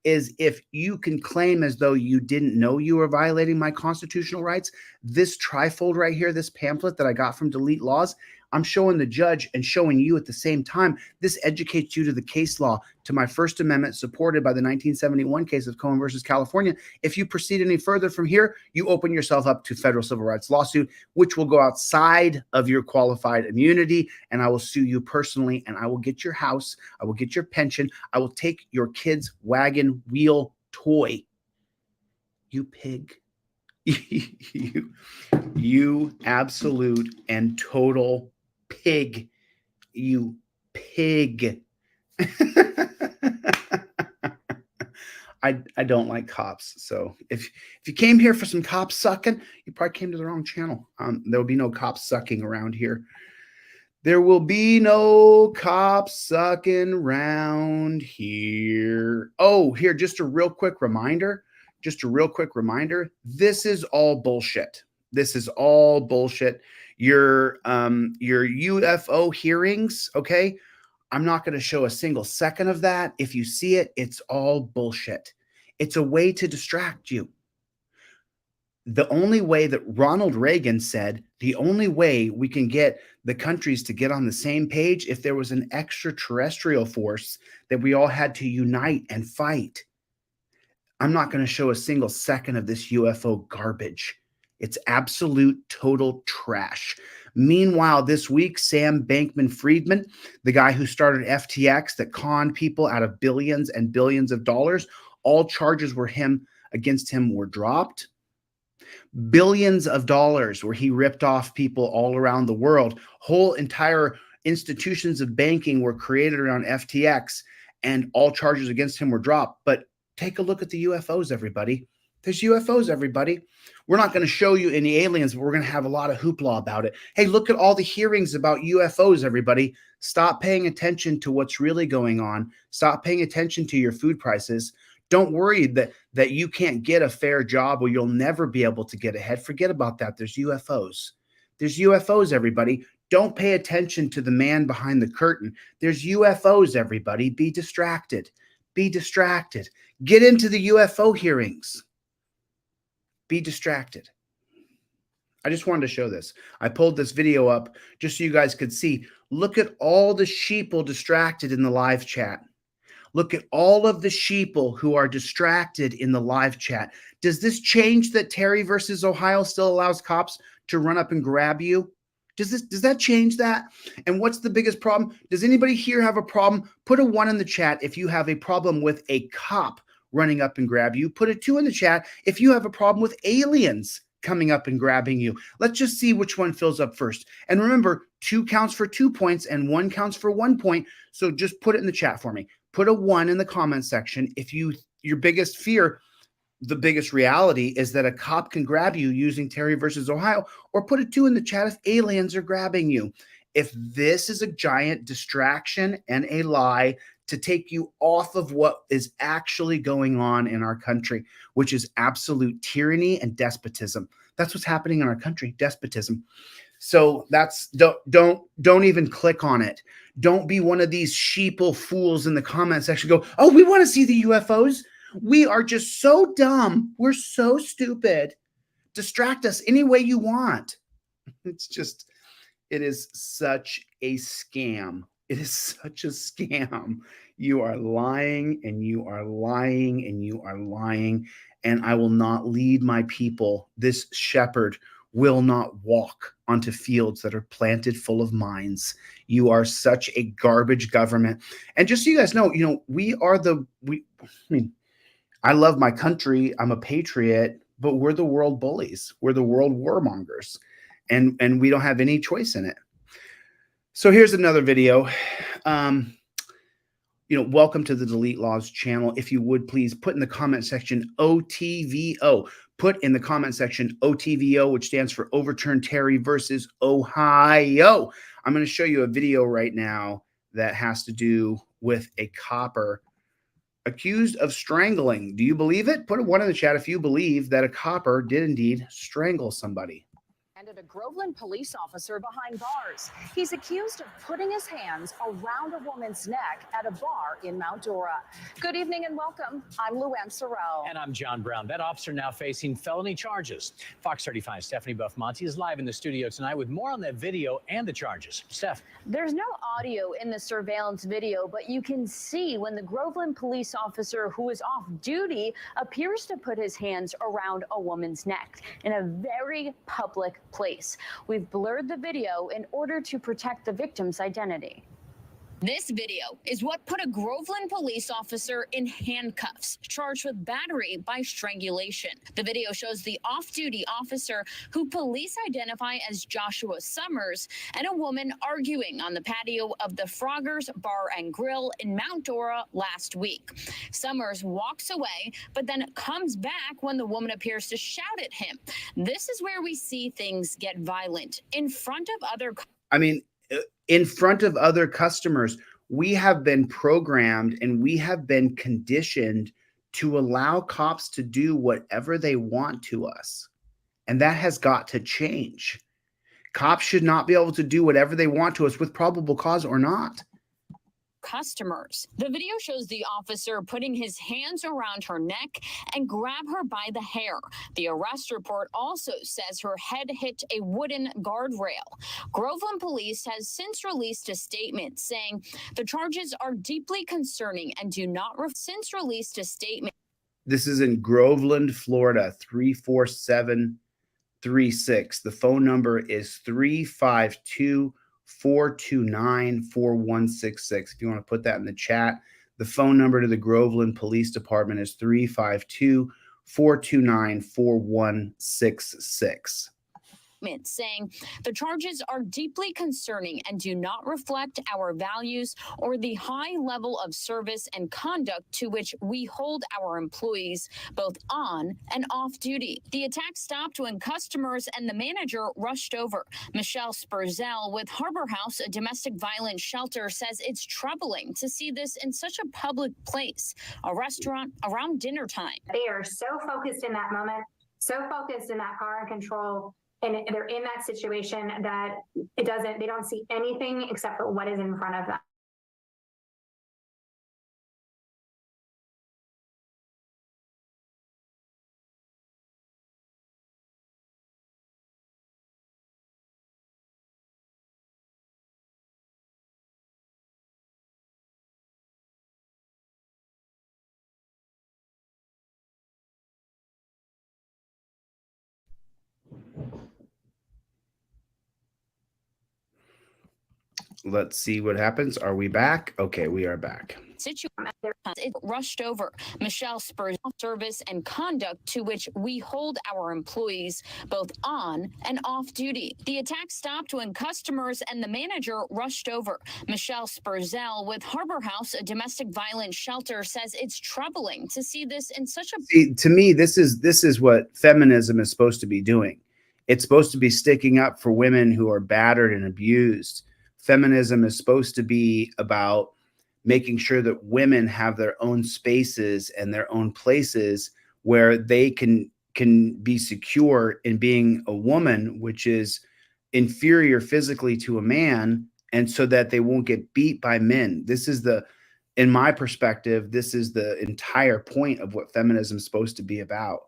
is if you can claim as though you didn't know you were violating my constitutional rights. This trifold right here, this pamphlet that I got from Delete Laws, I'm showing the judge and showing you at the same time. This educates you to the case law, to my First Amendment supported by the 1971 case of Cohen versus California. If you proceed any further from here, you open yourself up to federal civil rights lawsuit, which will go outside of your qualified immunity, and I will sue you personally, and I will get your house, I will get your pension, I will take your kid's wagon wheel toy. You pig. you absolute and total pig. You pig. I don't like cops. So if you came here for some cops sucking, you probably came to the wrong channel. There will be no cops sucking around here. There will be no cops sucking around here. Oh, here, just a real quick reminder. This is all bullshit. This is all bullshit. Your UFO hearings, okay? I'm not going to show a single second of that. If you see it, it's all bullshit. It's a way to distract you. The only way that Ronald Reagan said, the only way we can get the countries to get on the same page, if there was an extraterrestrial force that we all had to unite and fight. I'm not going to show a single second of this UFO garbage. It's absolute total trash. Meanwhile, this week, Sam Bankman-Friedman, the guy who started FTX that conned people out of billions and billions of dollars, all charges against him were dropped. Billions of dollars where he ripped off people all around the world. Whole entire institutions of banking were created around FTX, and all charges against him were dropped. But take a look at the UFOs, everybody. There's UFOs, everybody. We're not going to show you any aliens, but we're going to have a lot of hoopla about it. Hey, look at all the hearings about UFOs, everybody. Stop paying attention to what's really going on. Stop paying attention to your food prices. Don't worry that you can't get a fair job or you'll never be able to get ahead. Forget about that. There's UFOs. There's UFOs, everybody. Don't pay attention to the man behind the curtain. There's UFOs, everybody. Be distracted. Be distracted. Get into the UFO hearings. Be distracted. I just wanted to show this. I pulled this video up just so you guys could see. Look at all the sheeple distracted in the live chat. Look at all of the sheeple who are distracted in the live chat. Does this change that Terry versus Ohio still allows cops to run up and grab you? Does that change that? And what's the biggest problem? Does anybody here have a problem? Put a 1 in the chat if you have a problem with a cop running up and grab you. Put a 2 in the chat if you have a problem with aliens coming up and grabbing you. Let's just see which one fills up first. And remember, 2 counts for 2 points and 1 counts for 1 point. So just put it in the chat for me. Put a 1 in the comment section if your biggest fear, the biggest reality is that a cop can grab you using Terry versus Ohio, or put a 2 in the chat if aliens are grabbing you. If this is a giant distraction and a lie to take you off of what is actually going on in our country, which is absolute tyranny and despotism. That's what's happening in our country, despotism. So that's don't even click on it. Don't be one of these sheeple fools in the comment section. Go, oh, we want to see the UFOs. We are just so dumb. We're so stupid. Distract us any way you want. It's just, it is such a scam. It is such a scam. You are lying and you are lying and you are lying. And I will not lead my people. This shepherd will not walk onto fields that are planted full of mines. You are such a garbage government. And just so you guys know, we are I love my country. I'm a patriot, but we're the world bullies. We're the world warmongers. And we don't have any choice in it. So here's another video. Welcome to the Delete Laws channel. If you would please put in the comment section OTVO. Put in the comment section OTVO, which stands for Overturn Terry versus Ohio. I'm going to show you a video right now that has to do with a copper accused of strangling. Do you believe it? Put a 1 in the chat if you believe that a copper did indeed strangle somebody. And a Groveland police officer behind bars. He's accused of putting his hands around a woman's neck at a bar in Mount Dora. Good evening and welcome. I'm Luann Sorrell. And I'm John Brown. That officer now facing felony charges. Fox 35 Stephanie Buff-Monty is live in the studio tonight with more on that video and the charges. Steph. There's no audio in the surveillance video, but you can see when the Groveland police officer who is off duty appears to put his hands around a woman's neck in a very public place. We've blurred the video in order to protect the victim's identity. This video is what put a Groveland police officer in handcuffs, charged with battery by strangulation. The video shows the off-duty officer, who police identify as Joshua Summers, and a woman arguing on the patio of the Froggers Bar and Grill in Mount Dora last week. Summers walks away, but then comes back when the woman appears to shout at him. This is where we see things get violent in front of other. In front of other customers. We have been programmed and we have been conditioned to allow cops to do whatever they want to us. And that has got to change. Cops should not be able to do whatever they want to us with probable cause or not. Customers. The video shows the officer putting his hands around her neck and grab her by the hair. The arrest report also says her head hit a wooden guardrail. Groveland police has since released a statement saying the charges are deeply concerning and do not released a statement. This is in Groveland, Florida, 34736. The phone number is 352-429-4166. If you want to put that in the chat, the phone number to the Groveland Police Department is 352-429-4166. Saying the charges are deeply concerning and do not reflect our values or the high level of service and conduct to which we hold our employees, both on and off duty. The attack stopped when customers and the manager rushed over. Michelle Spurzel with Harbor House, a domestic violence shelter, says it's troubling to see this in such a public place, a restaurant around dinner time. They are so focused in that moment, so focused in that power and control, and they're in that situation that they don't see anything except for what is in front of them. Let's see what happens. Are we back? Okay, we are back. It rushed over. Michelle Spurs service and conduct to which we hold our employees, both on and off duty. The attack stopped when customers and the manager rushed over. Michelle Spurzel with Harbor House, a domestic violence shelter, says it's troubling to see this in such a. See, to me, this is what feminism is supposed to be doing. It's supposed to be sticking up for women who are battered and abused. Feminism is supposed to be about making sure that women have their own spaces and their own places where they can can be secure in being a woman, which is inferior physically to a man, and so that they won't get beat by men. This is in my perspective, this is the entire point of what feminism is supposed to be about.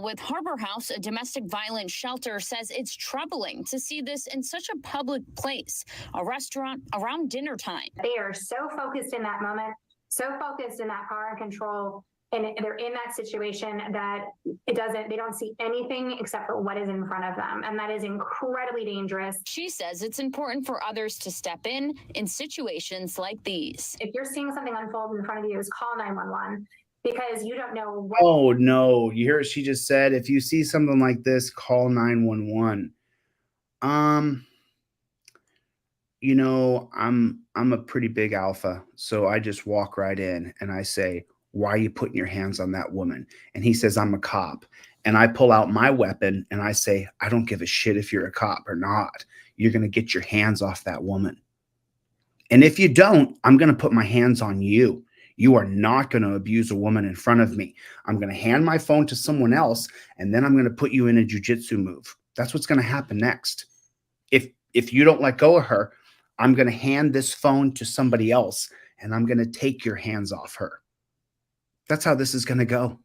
With Harbor House, a domestic violence shelter, says it's troubling to see this in such a public place, a restaurant around dinner time. They are so focused in that moment, so focused in that power and control, and they're in that situation that they don't see anything except for what is in front of them. And that is incredibly dangerous. She says it's important for others to step in situations like these. If you're seeing something unfold in front of you, is call 911. Because you don't know what. Oh no, you hear what she just said? If you see something like this, call 911. You know, I'm a pretty big alpha, so I just walk right in and I say, "Why are you putting your hands on that woman?" And he says, "I'm a cop." And I pull out my weapon and I say, "I don't give a shit if you're a cop or not. You're going to get your hands off that woman. And if you don't, I'm going to put my hands on you. You are not going to abuse a woman in front of me. I'm going to hand my phone to someone else, and then I'm going to put you in a jujitsu move." That's what's going to happen next. If you don't let go of her, I'm going to hand this phone to somebody else, and I'm going to take your hands off her. That's how this is going to go.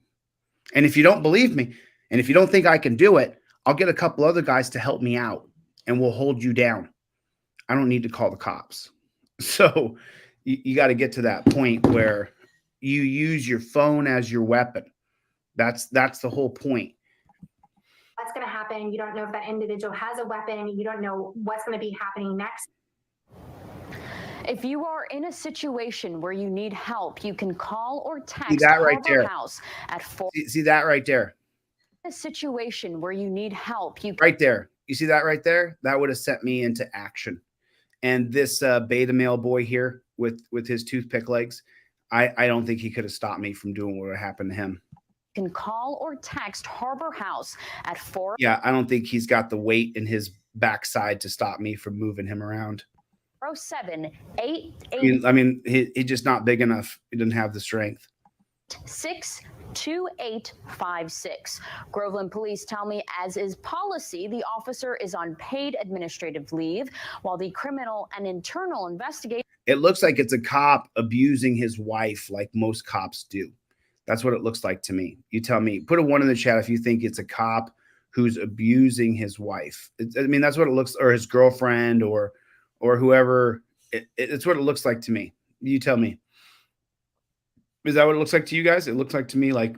And if you don't believe me, and if you don't think I can do it, I'll get a couple other guys to help me out, and we'll hold you down. I don't need to call the cops. So you got to get to that point where you use your phone as your weapon. That's the whole point. What's going to happen? You don't know if that individual has a weapon. You don't know what's going to be happening next. If you are in a situation where you need help, you can call or text See that right Harbor there. House at 4. See that right there. In a situation where you need help, you right there. You see that right there? That would have sent me into action. And this beta male boy here with his toothpick legs, I don't think he could have stopped me from doing what would happen to him. can call or text Harbor House at 4. Yeah, I don't think he's got the weight in his backside to stop me from moving him around. 0788 I mean, he's just not big enough. He doesn't have the strength. 62856. Groveland police tell me, as is policy, the officer is on paid administrative leave while the criminal and internal investigation. It looks like it's a cop abusing his wife like most cops do. That's what it looks like to me. You tell me. Put a 1 in the chat if you think it's a cop who's abusing his wife. I mean, that's what it looks, or his girlfriend, or whoever. It's what it looks like to me. You tell me. Is that what it looks like to you guys? It looks like to me like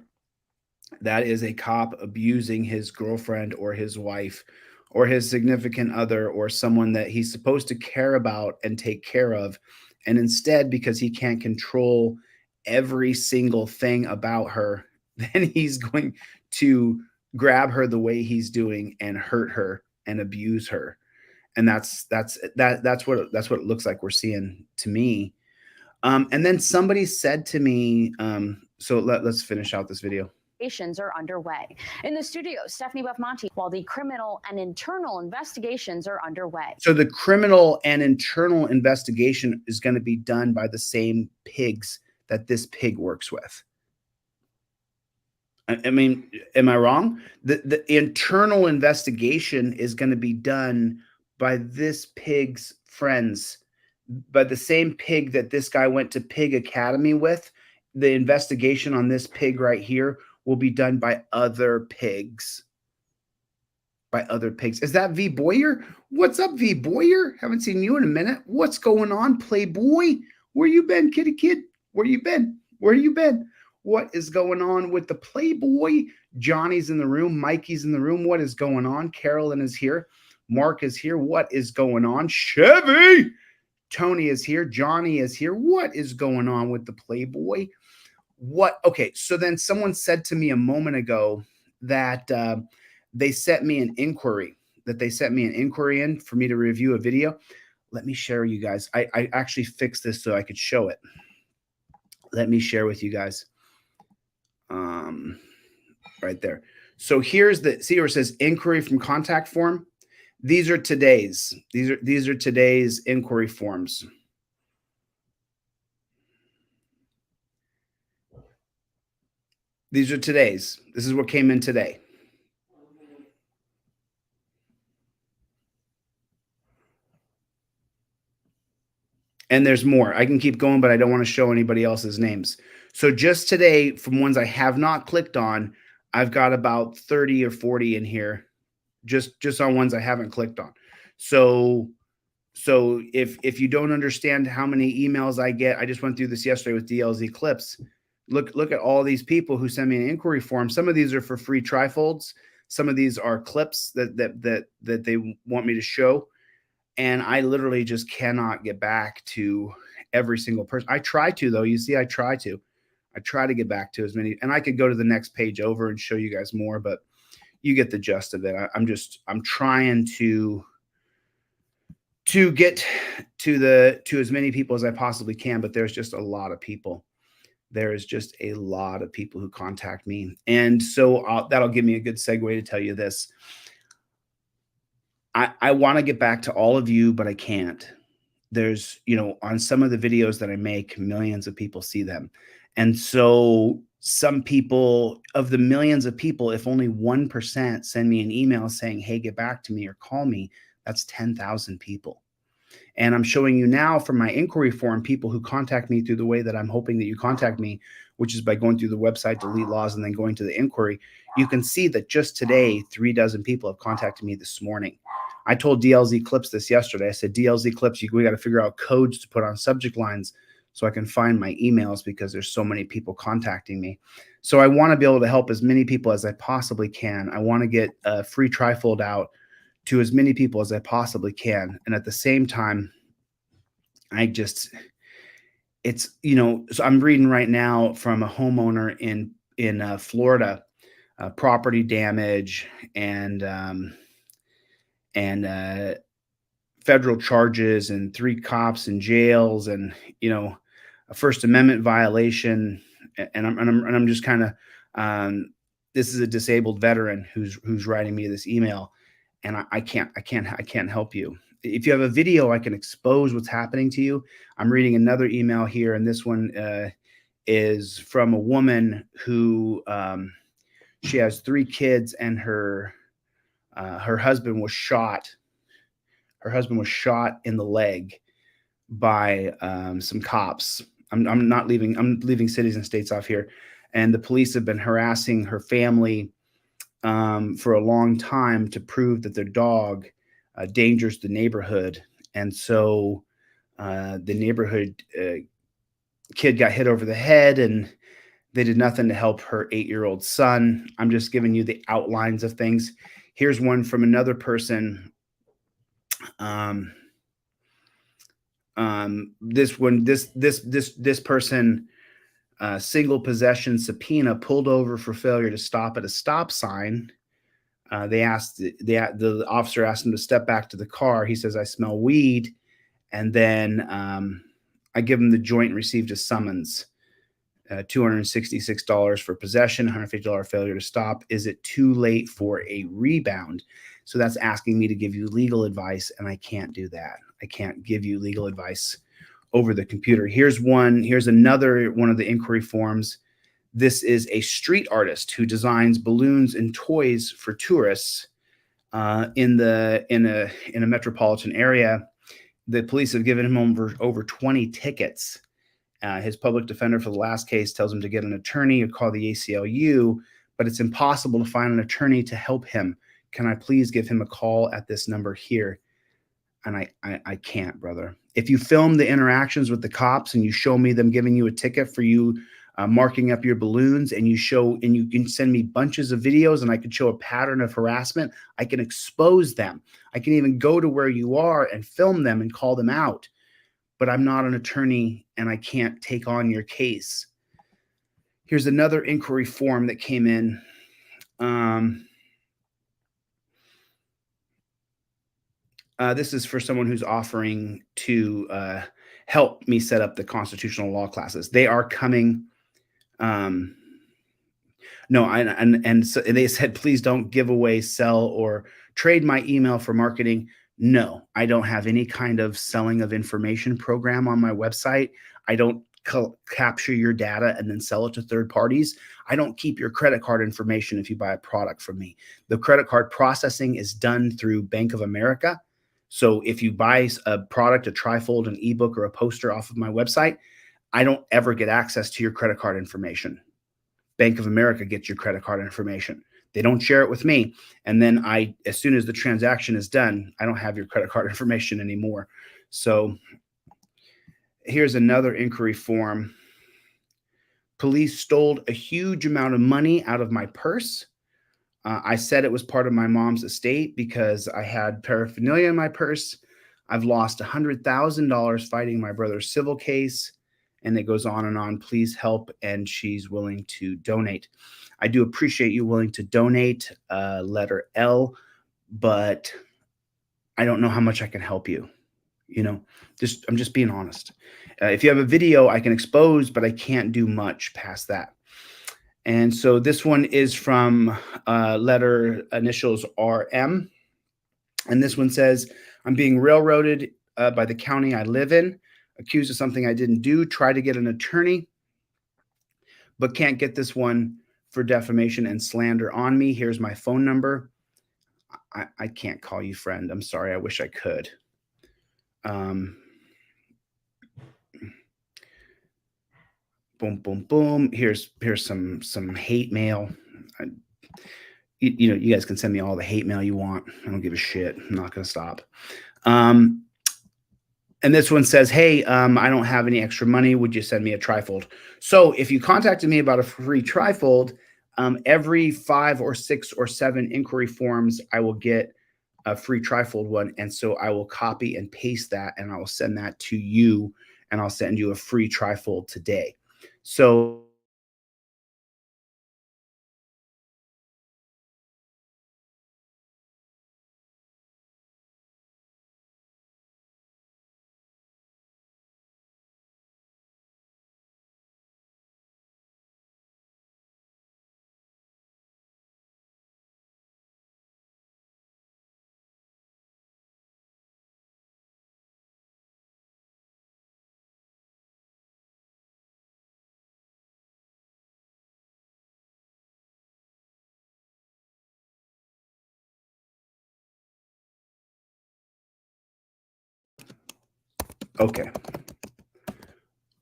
that is a cop abusing his girlfriend or his wife or his significant other or someone that he's supposed to care about and take care of. And instead, because he can't control every single thing about her, then he's going to grab her the way he's doing and hurt her and abuse her. And that's what it looks like we're seeing to me. And then somebody said to me, so let's finish out this video. Investigations are underway. In the studio, Stephanie Buff-Monty, while the criminal and internal investigations are underway. So the criminal and internal investigation is going to be done by the same pigs that this pig works with. I mean, am I wrong? The internal investigation is going to be done by this pig's friends, by the same pig that this guy went to Pig Academy with. The investigation on this pig right here will be done by other pigs. By other pigs. Is that V Boyer? What's up, V Boyer? Haven't seen you in a minute. What's going on, Playboy? Where you been, kitty kid? Where you been? Where you been? What is going on with the Playboy? Johnny's in the room. Mikey's in the room. What is going on? Carolyn is here. Mark is here. What is going on? Chevy! Tony is here. Johnny is here. What is going on with the Playboy? What? Okay, so then someone said to me a moment ago that they sent me an inquiry, in for me to review a video. Let me share you guys. I actually fixed this so I could show it. Let me share with you guys. Right there. So here's see where it says inquiry from contact form. These are today's. These are today's inquiry forms. These are today's. This is what came in today. And there's more. I can keep going, but I don't want to show anybody else's names. So just today, from ones I have not clicked on, I've got about 30 or 40 in here, just on ones I haven't clicked on. So if you don't understand how many emails I get, I just went through this yesterday with DLZ clips. Look at all these people who send me an inquiry form. Some of these are for free trifolds. Some of these are clips that they want me to show. And I literally just cannot get back to every single person. I try to, though. You see, I try to get back to as many, and I could go to the next page over and show you guys more, but you get the gist of it. I'm trying to get to as many people as I possibly can, but there's just a lot of people. There is just a lot of people who contact me. And so that'll give me a good segue to tell you this. I want to get back to all of you, but I can't. There's, on some of the videos that I make, millions of people see them. And so some people, of the millions of people, if only 1% send me an email saying, hey, get back to me or call me, that's 10,000 people. And I'm showing you now from my inquiry form, people who contact me through the way that I'm hoping that you contact me, which is by going through the website, delete laws, and then going to the inquiry. You can see that just today, 36 people have contacted me this morning. I told DLZ Clips this yesterday. I said, DLZ Clips, we got to figure out codes to put on subject lines so I can find my emails because there's so many people contacting me. So I want to be able to help as many people as I possibly can. I want to get a free trifold out to as many people as I possibly can. And at the same time, so I'm reading right now from a homeowner in Florida, property damage and federal charges and 3 cops in jails and, a First Amendment violation. And I'm just kind of, this is a disabled veteran who's writing me this email, and I can't help you. If you have a video, I can expose what's happening to you. I'm reading another email here, and this one is from a woman who she has 3 kids, and her husband was shot. Her husband was shot in the leg by some cops. I'm leaving cities and states off here, and the police have been harassing her family for a long time to prove that their dog dangers the neighborhood. And so the neighborhood kid got hit over the head, and they did nothing to help her 8-year-old son. I'm just giving you the outlines of things. Here's one from another person. This person, single possession subpoena, pulled over for failure to stop at a stop sign. The officer asked him to step back to the car. He says, I smell weed. And then I give him the joint and received a summons, $266 for possession, $150 failure to stop. Is it too late for a rebound? So that's asking me to give you legal advice, and I can't do that. I can't give you legal advice over the computer. Here's another one of the inquiry forms. This is a street artist who designs balloons and toys for tourists in a metropolitan area. The police have given him over 20 tickets. His public defender for the last case tells him to get an attorney or call the ACLU, but it's impossible to find an attorney to help him. Can I please give him a call at this number here? And I can't, brother. If you film the interactions with the cops and you show me them giving you a ticket for you marking up your balloons, and you can send me bunches of videos, and I could show a pattern of harassment, I can expose them. I can even go to where you are and film them and call them out. But I'm not an attorney, and I can't take on your case. Here's another inquiry form that came in. This is for someone who's offering to help me set up the constitutional law classes. They are coming. And so they said, please don't give away, sell, or trade my email for marketing. No, I don't have any kind of selling of information program on my website. I don't capture your data and then sell it to third parties. I don't keep your credit card information if you buy a product from me. The credit card processing is done through Bank of America. So if you buy a product, a trifold, an ebook, or a poster off of my website, I don't ever get access to your credit card information. Bank of America gets your credit card information. They don't share it with me. And then as soon as the transaction is done, I don't have your credit card information anymore. So here's another inquiry form. Police stole a huge amount of money out of my purse. I said it was part of my mom's estate because I had paraphernalia in my purse. I've lost $100,000 fighting my brother's civil case. And it goes on and on. Please help. And she's willing to donate. I do appreciate you willing to donate, letter L, but I don't know how much I can help you. You know, I'm just being honest. If you have a video I can expose, but I can't do much past that. And so this one is from letter initials RM. And this one says, I'm being railroaded by the county I live in, accused of something I didn't do, try to get an attorney, but can't get this one for defamation and slander on me. Here's my phone number. I can't call you friend. I'm sorry. I wish I could. Boom, boom, boom. Here's some hate mail. You know, you guys can send me all the hate mail you want. I don't give a shit. I'm not going to stop. And this one says, hey, I don't have any extra money. Would you send me a trifold? So if you contacted me about a free trifold, every 5 or 6 or 7 inquiry forms, I will get a free trifold one. And so I will copy and paste that, and I will send that to you, and I'll send you a free trifold today. So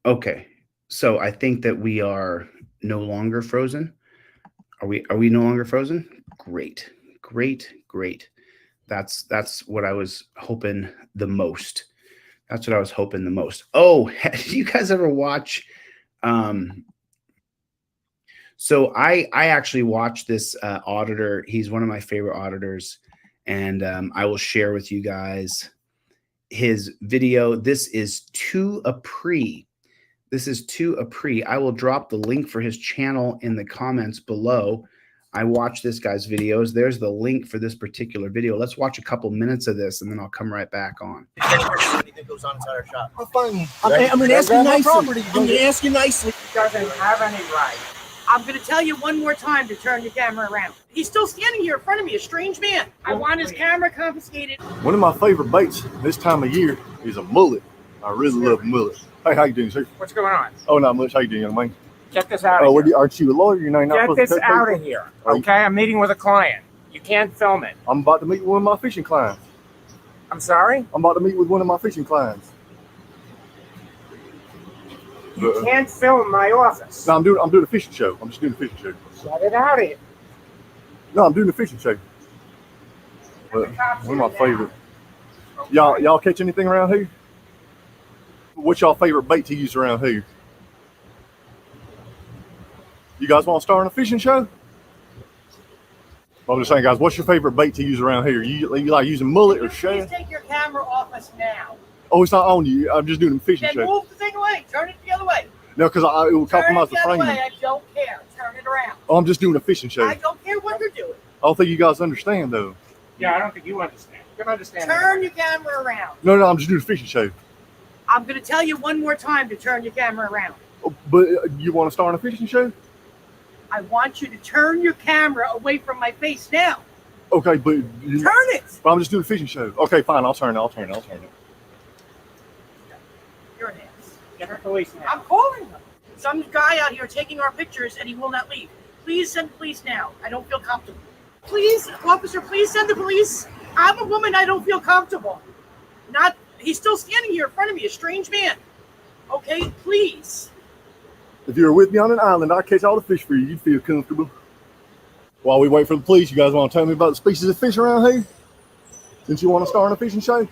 Okay. So I think that we are no longer frozen. Are we no longer frozen? Great. That's what I was hoping the most. Oh, did you guys ever watch? So I actually watched this auditor. He's one of my favorite auditors, and I will share with you guys his video. This is to a pre. I will drop the link for his channel in the comments below. I watch this guy's videos. There's the link for this particular video. Let's watch a couple minutes of this, and then I'll come right back on. Anything goes on inside our shop. I'm going to ask you nicely. He doesn't have any right. I'm going to tell you one more time to turn your camera around. He's still standing here in front of me, a strange man. I want his camera confiscated. One of my favorite baits this time of year is a mullet. I really love mullet. Hey, how you doing, sir? What's going on? Oh, not much. How you doing, young man? Get this out of here. Aren't you a lawyer? You're not Get this out of here. Okay, I'm meeting with a client. You can't film it. I'm about to meet one of my fishing clients. I'm sorry? I'm about to meet with one of my fishing clients. You can't film my office. No, I'm doing a fishing show. I'm just doing a fishing show. Shut it out of here. No, I'm doing a fishing show. One of my favorite. Y'all catch anything around here? What's y'all favorite bait to use around here? You guys want to start a fishing show? I'm just saying, guys, what's your favorite bait to use around here? You like using mullet or shad? Please take your camera off us now. Oh, it's not on you. I'm just doing a fishing show. Then move the thing away. Turn it the other way. No, because it will compromise the framing. I don't care. Turn it around. Oh, I'm just doing a fishing show. I don't care what you're doing. I don't think you guys understand, though. Yeah, I don't think you understand. You don't understand. Turn your camera around. No, I'm just doing a fishing show. I'm going to tell you one more time to turn your camera around. Oh, but you want to start a fishing show? I want you to turn your camera away from my face now. Okay, but... Turn it! But I'm just doing a fishing show. Okay, fine, I'll turn it. You're an ass. Get the police now. I'm calling them. Some guy out here taking our pictures and he will not leave. Please send police now. I don't feel comfortable. Please, officer, please send the police. I'm a woman. I don't feel comfortable. He's still standing here in front of me, a strange man. Okay, please. If you were with me on an island, I'd catch all the fish for you. You'd feel comfortable. While we wait for the police, you guys want to tell me about the species of fish around here? Since you want to star in a fishing show?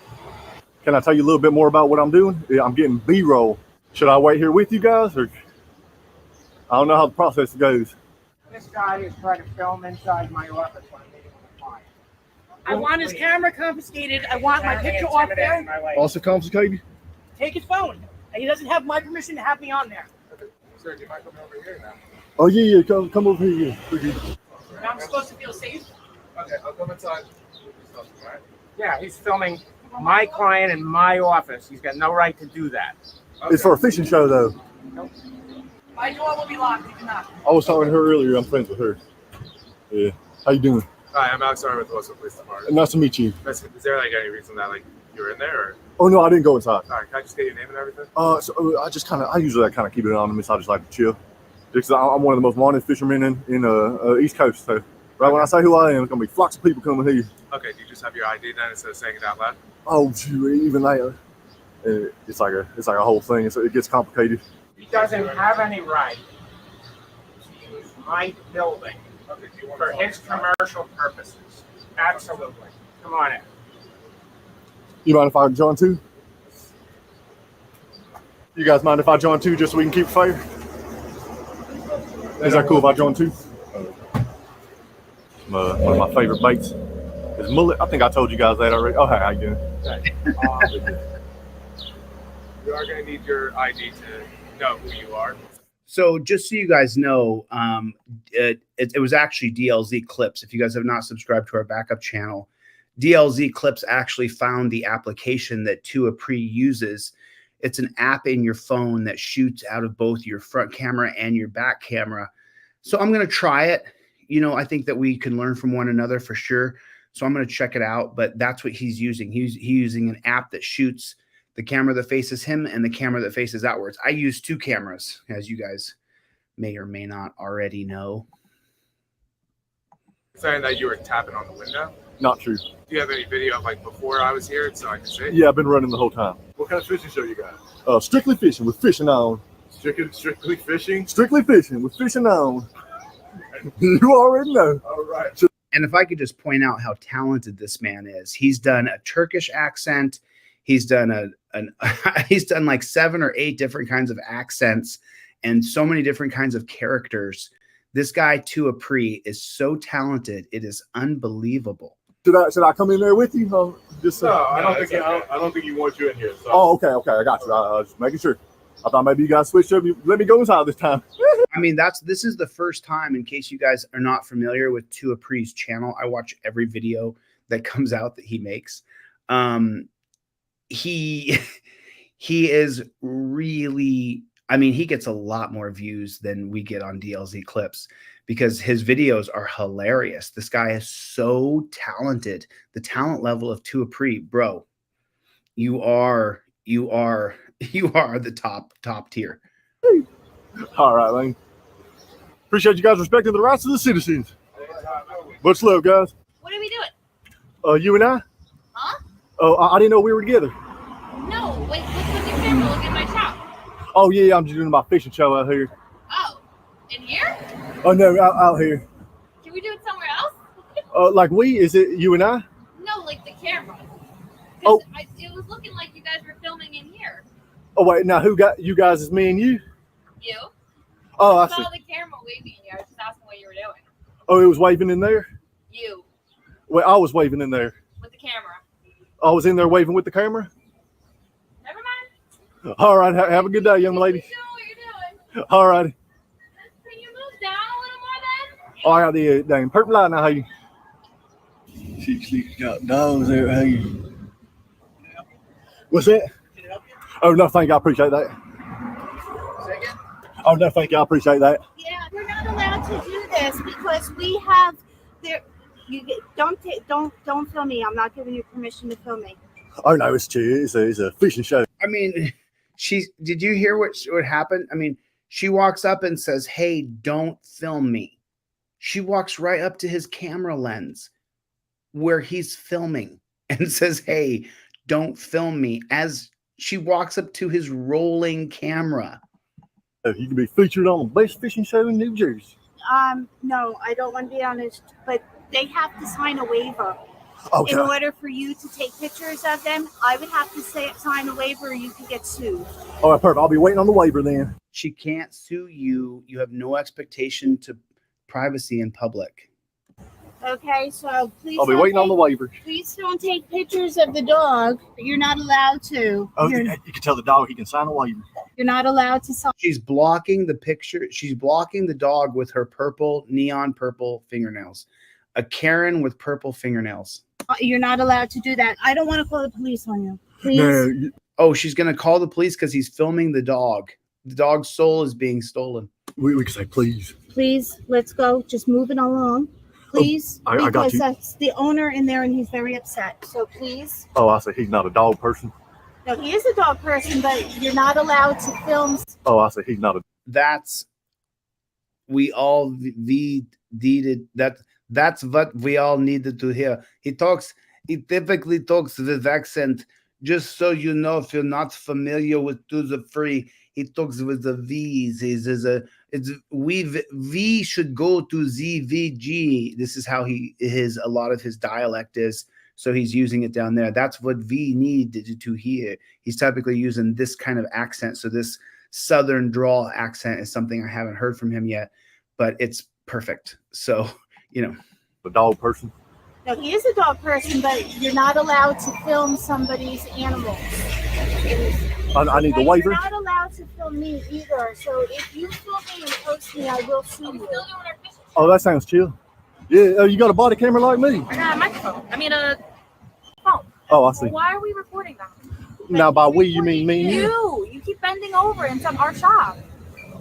Can I tell you a little bit more about what I'm doing? Yeah, I'm getting B-roll. Should I wait here with you guys? Or I don't know how the process goes. This guy is trying to film inside my office when I'm meeting with a client. I want his camera confiscated. I want my picture off there. Also confiscated? Take his phone. He doesn't have my permission to have me on there. Sir, do you mind coming over here now? Oh, yeah, come over here. Yeah. I'm supposed to feel safe? Okay, I'll come inside. Yeah, he's filming my client in my office. He's got no right to do that. Okay. It's for a fishing show, though. Nope. My door will be locked. You cannot. I was talking to her earlier. I'm friends with her. Yeah. How you doing? Hi, I'm Alex Arnold with the Westwood Police Department. Nice to meet you. Is there like any reason that you were in there? Or? Oh no, I didn't go inside. All right, can I just get your name and everything? So I usually keep it anonymous. I just like to chill. Because I'm one of the most wanted fishermen in East Coast. So when I say who I am, it's gonna be flocks of people coming here. Okay, do you just have your ID then instead of saying it out loud? Oh, even later. It's like a whole thing. So it gets complicated. He doesn't have any right to use my building for his commercial purposes. Absolutely. Come on in. You mind if I join too? You guys mind if I join too, just so we can keep it fair? Is that cool if I join too? One of my favorite baits is mullet. I think I told you guys that already. Oh, hey, how you doing? We are going to need your ID to know who you are. So just so you guys know, it was actually DLZ Clips. If you guys have not subscribed to our backup channel, DLZ Clips actually found the application that Tuapre uses. It's an app in your phone that shoots out of both your front camera and your back camera. So I'm going to try it. You know, I think that we can learn from one another for sure. So I'm going to check it out, but that's what he's using. He's using an app that shoots the camera that faces him and the camera that faces outwards. I use two cameras, as you guys may or may not already know. Saying that you were tapping on the window? Not true. Do you have any video of before I was here so I can see? Yeah, I've been running the whole time. What kind of fishing show you got? Strictly fishing with fishing on. Strictly fishing? Strictly fishing with fishing on. You already know. All right. And if I could just point out how talented this man is. He's done a Turkish accent. He's done he's done like 7 or 8 different kinds of accents and so many different kinds of characters. This guy Tuapre is so talented. It is unbelievable. Should I come in there with you? I don't think you want you in here. So. Oh, okay. I got you. I was just making sure. I thought maybe you guys switched up. Let me go inside this time. I mean, this is the first time, in case you guys are not familiar with Tuapre's channel. I watch every video that comes out that he makes. He is really, I mean, he gets a lot more views than we get on DLZ Clips because his videos are hilarious. This guy is so talented. The talent level of Tuapre, bro, you are the top tier. All right, Lane. Appreciate you guys respecting the rights of the citizens. Much love, guys. What are we doing? You and I? Huh? Oh, I didn't know we were together. No, wait, look with your camera. Look at my shop. Oh, yeah, I'm just doing my fishing show out here. Oh, in here? Oh, no, out here. Can we do it somewhere else? Is it you and I? No, like the camera. Oh. It was looking like you guys were filming in here. Oh, wait, now who got you guys is me and you? You? Oh, I saw see. the camera waving in here. I was just asking what you were doing. Oh, it was waving in there? You. Well, I was waving in there. With the camera. I was in there waving with the camera? Never mind. All right, have a good day, young lady. You know what you're doing. All right. Can you move down a little more then? Oh, I got the dang purple light now. How you? She's got dogs there. How you? What's that? Oh, no, thank you. I appreciate that. Second? Oh, no, thank you. I appreciate that. Yeah, we're not allowed to do this because we have there. Don't film me. I'm not giving you permission to film me. Oh no, it's Chille. It's a fishing show. I mean, Did you hear what happened? I mean, she walks up and says, "Hey, don't film me." She walks right up to his camera lens where he's filming and says, "Hey, don't film me," as she walks up to his rolling camera. You can be featured on the best fishing show in New Jersey. No, I don't want to be honest, but they have to sign a waiver. Okay. In order for you to take pictures of them, I would have to sign a waiver or you could get sued. All right, perfect. I'll be waiting on the waiver then. She can't sue you. You have no expectation to privacy in public. Okay, so please. I'll be waiting on the waiver. Please don't take pictures of the dog. You're not allowed to. Oh, you can tell the dog he can sign a waiver. You're not allowed to sign. She's blocking the picture. She's blocking the dog with her neon purple fingernails. A Karen with purple fingernails. You're not allowed to do that. I don't want to call the police on you. Please. No, oh, she's going to call the police because he's filming the dog. The dog's soul is being stolen. We can say please. Please, let's go. Just moving along. Please. I got because you. That's the owner in there and he's very upset. So please. Oh, I say he's not a dog person. No, he is a dog person, but you're not allowed to film. Oh, I say he's not a. We all needed that. That's what we all needed to hear. He typically talks with accent. Just so you know, if you're not familiar with Do the Free, he talks with the V's. We should go to ZVG. This is how a lot of his dialect is. So he's using it down there. That's what we need to hear. He's typically using this kind of accent. So this Southern drawl accent is something I haven't heard from him yet, but it's perfect. So, a dog person. No, he is a dog person, but you're not allowed to film somebody's animals. I need the waiver. You're not allowed to film me either. So if you film me and post me, I will sue you. Oh, that sounds chill. Yeah, you got a body camera like me. I got a microphone. I mean a phone. Oh, I see. Why are we recording that? Now, by we, you mean me and you? You keep bending over inside our shop.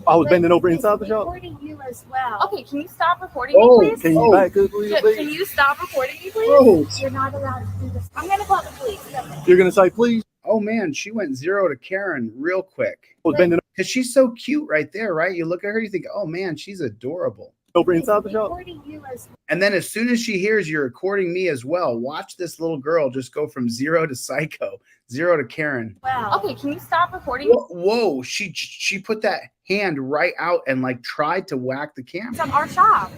I was bending over inside the shop. Recording you as well. Okay, can you stop recording me, please? Can you back up a little bit? Can you stop recording me, please? Oh. You're not allowed to do this. I'm gonna call the police. You're gonna say please? Oh man, she went 0 to Karen real quick. I was bending because she's so cute right there, right? You look at her, you think, oh man, she's adorable. Over inside the shop. And then as soon as she hears you're recording me as well, watch this little girl just go from 0 to psycho, 0 to Karen. Wow. Okay, can you stop recording me? Whoa, she put that hand right out and like tried to whack the camera. From our shop.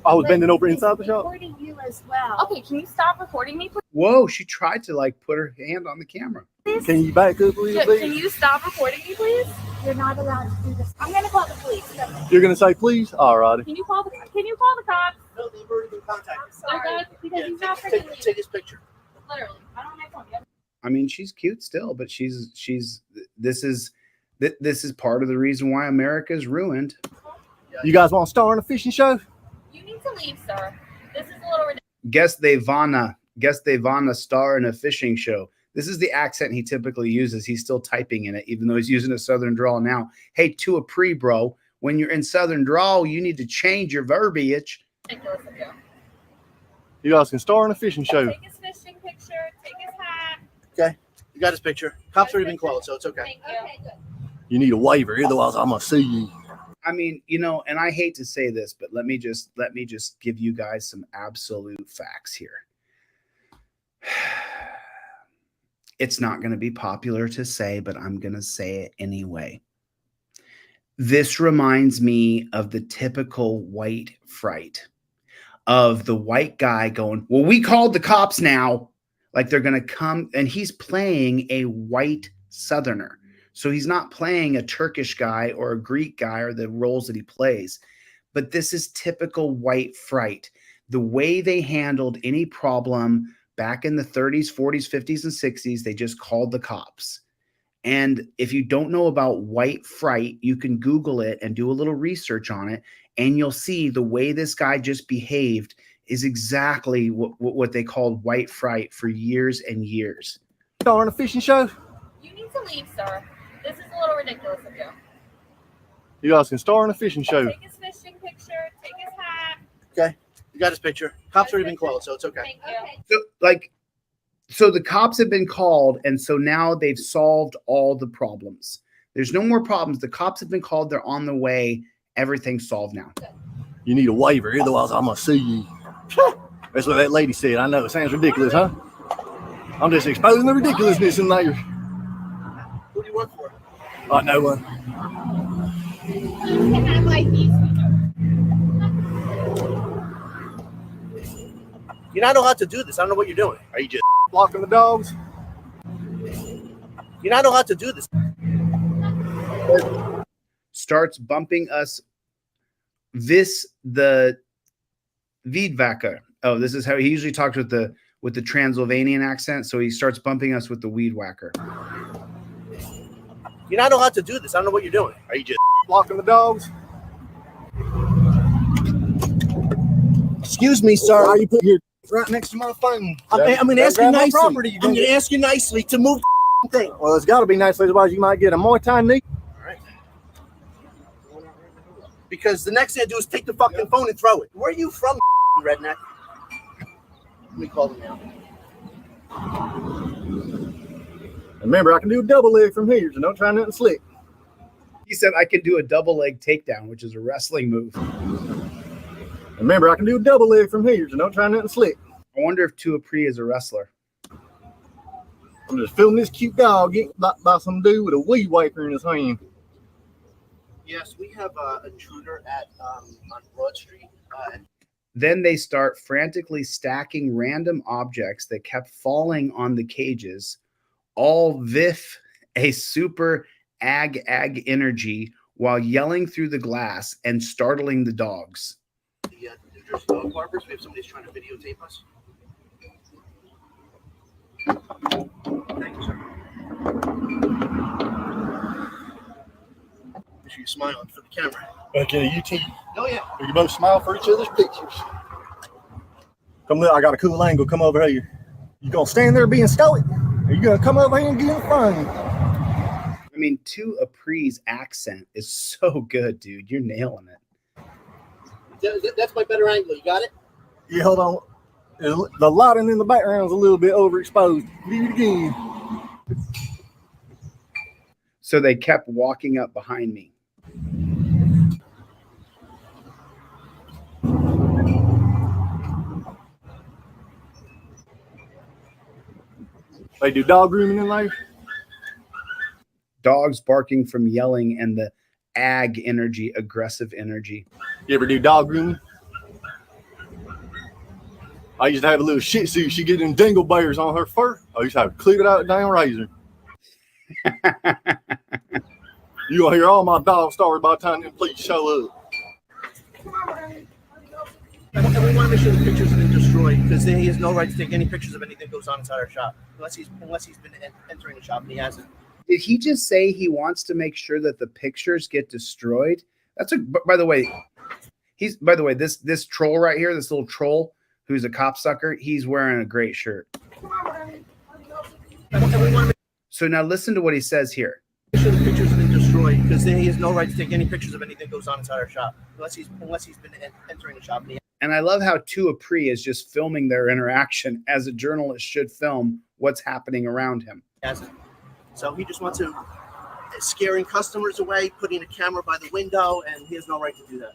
I was bending over inside the shop. Recording you as well. Okay, can you stop recording me, please? Whoa, she tried to like put her hand on the camera. Can you back up a little bit? Can you stop recording me, please? You're not allowed to do this. I'm gonna call the police. You're gonna say please? All righty. Can you call the cops? No, they've already been contacted. I'm sorry. Because he's not Take his picture. Literally. I don't have my phone yet. I mean, she's cute still, but this is part of the reason why America is ruined. You guys want to star in a fishing show? You need to leave, sir. This is a little ridiculous. Guess they wanna star in a fishing show. This is the accent he typically uses. He's still typing in it, even though he's using a Southern drawl now. Hey, to a bro, when you're in Southern drawl, you need to change your verbiage. Ridiculous of you. You guys can star in a fishing show. Take his fishing picture. Take his hat. Okay, you got his picture. Cops already been called, so it's okay. Thank you. Okay, good. You need a waiver, otherwise I'm gonna sue you. I mean, and I hate to say this, but let me just give you guys some absolute facts here. It's not going to be popular to say, but I'm going to say it anyway. This reminds me of the typical white fright of the white guy going, well, we called the cops now. Like they're going to come, and he's playing a white Southerner. So he's not playing a Turkish guy or a Greek guy or the roles that he plays. But this is typical white fright. The way they handled any problem back in the 30s, 40s, 50s, and 60s, they just called the cops. And if you don't know about white fright, you can Google it and do a little research on it, and you'll see the way this guy just behaved is exactly what they called white fright for years and years. Star in a fishing show? You need to leave, sir. This is a little ridiculous of you. You guys can star in a fishing show. Take his fishing picture. Take his hat. Okay, you got his picture. Cops already been called, so it's okay. Thank you. So, like, So the cops have been called, and so now they've solved all the problems. There's no more problems. The cops have been called. They're on the way. Everything's solved now. You need a waiver, otherwise I'm gonna sue you. That's what that lady said. I know it sounds ridiculous, huh? I'm just exposing the ridiculousness in there. Who do you work for? No one. You're not allowed to do this. I don't know what you're doing. Are you just blocking the dogs? You're not allowed to do this. Starts bumping us. The Weedwhacker. Oh, this is how he usually talks with the Transylvanian accent. So he starts bumping us with the Weed Whacker. You're not allowed to do this. I don't know what you're doing. Are you just blocking the dogs? Excuse me, sir. Why are you putting your right next to my phone? I'm going to ask you nicely. I'm going to ask you nicely to move the thing. Well, it's got to be nicely, otherwise you might get a Muay Thai knee. All right. Because the next thing I do is take the fucking phone and throw it. Where are you from, redneck? Let me call them now. Remember, I can do a double leg from here, so don't try nothing slick. He said I could do a double leg takedown, which is a wrestling move. Remember, I can do a double leg from here, so don't try nothing slick. I wonder if Tuapri is a wrestler. I'm just filming this cute dog getting by some dude with a weed whacker in his hand. Yes, we have an intruder at on Broad Street. Then they start frantically stacking random objects that kept falling on the cages, all with a super ag energy while yelling through the glass and startling the dogs. The New Jersey dog barbers, we have somebody who's trying to videotape us. Thank you, sir. Make sure you're smiling for the camera. Okay, you two. Oh, yeah. You both smile for each other's pictures. Come look, I got a cool angle. Come over here. You gonna stand there being stoic? Or you gonna come over here and get in front? I mean, Tuapri's accent is so good, dude. You're nailing it. That's my better angle. You got it? Yeah, hold on. The lighting in the background is a little bit overexposed. Do it again. So they kept walking up behind me. They do dog grooming in there? Dogs barking from yelling and the ag energy, aggressive energy. You ever do dog grooming? I used to have a little shih tzu. She get them dingleberries on her fur. I used to have to clip it out with a damn razor. You gonna hear all my dog stories by the time them police show up. And we want to make sure the pictures have been destroyed because he has no right to take any pictures of anything that goes on inside our shop unless he's been entering the shop and he hasn't. Did he just say he wants to make sure that the pictures get destroyed? That's a. By the way, this troll right here, this little troll who's a cop sucker, he's wearing a great shirt. So now listen to what he says here. Make sure the pictures have been destroyed because he has no right to take any pictures of anything that goes on inside our shop unless he's been entering the shop. And I love how Tuapri is just filming their interaction as a journalist should film what's happening around him. So he just wants to scaring customers away, putting a camera by the window, and he has no right to do that.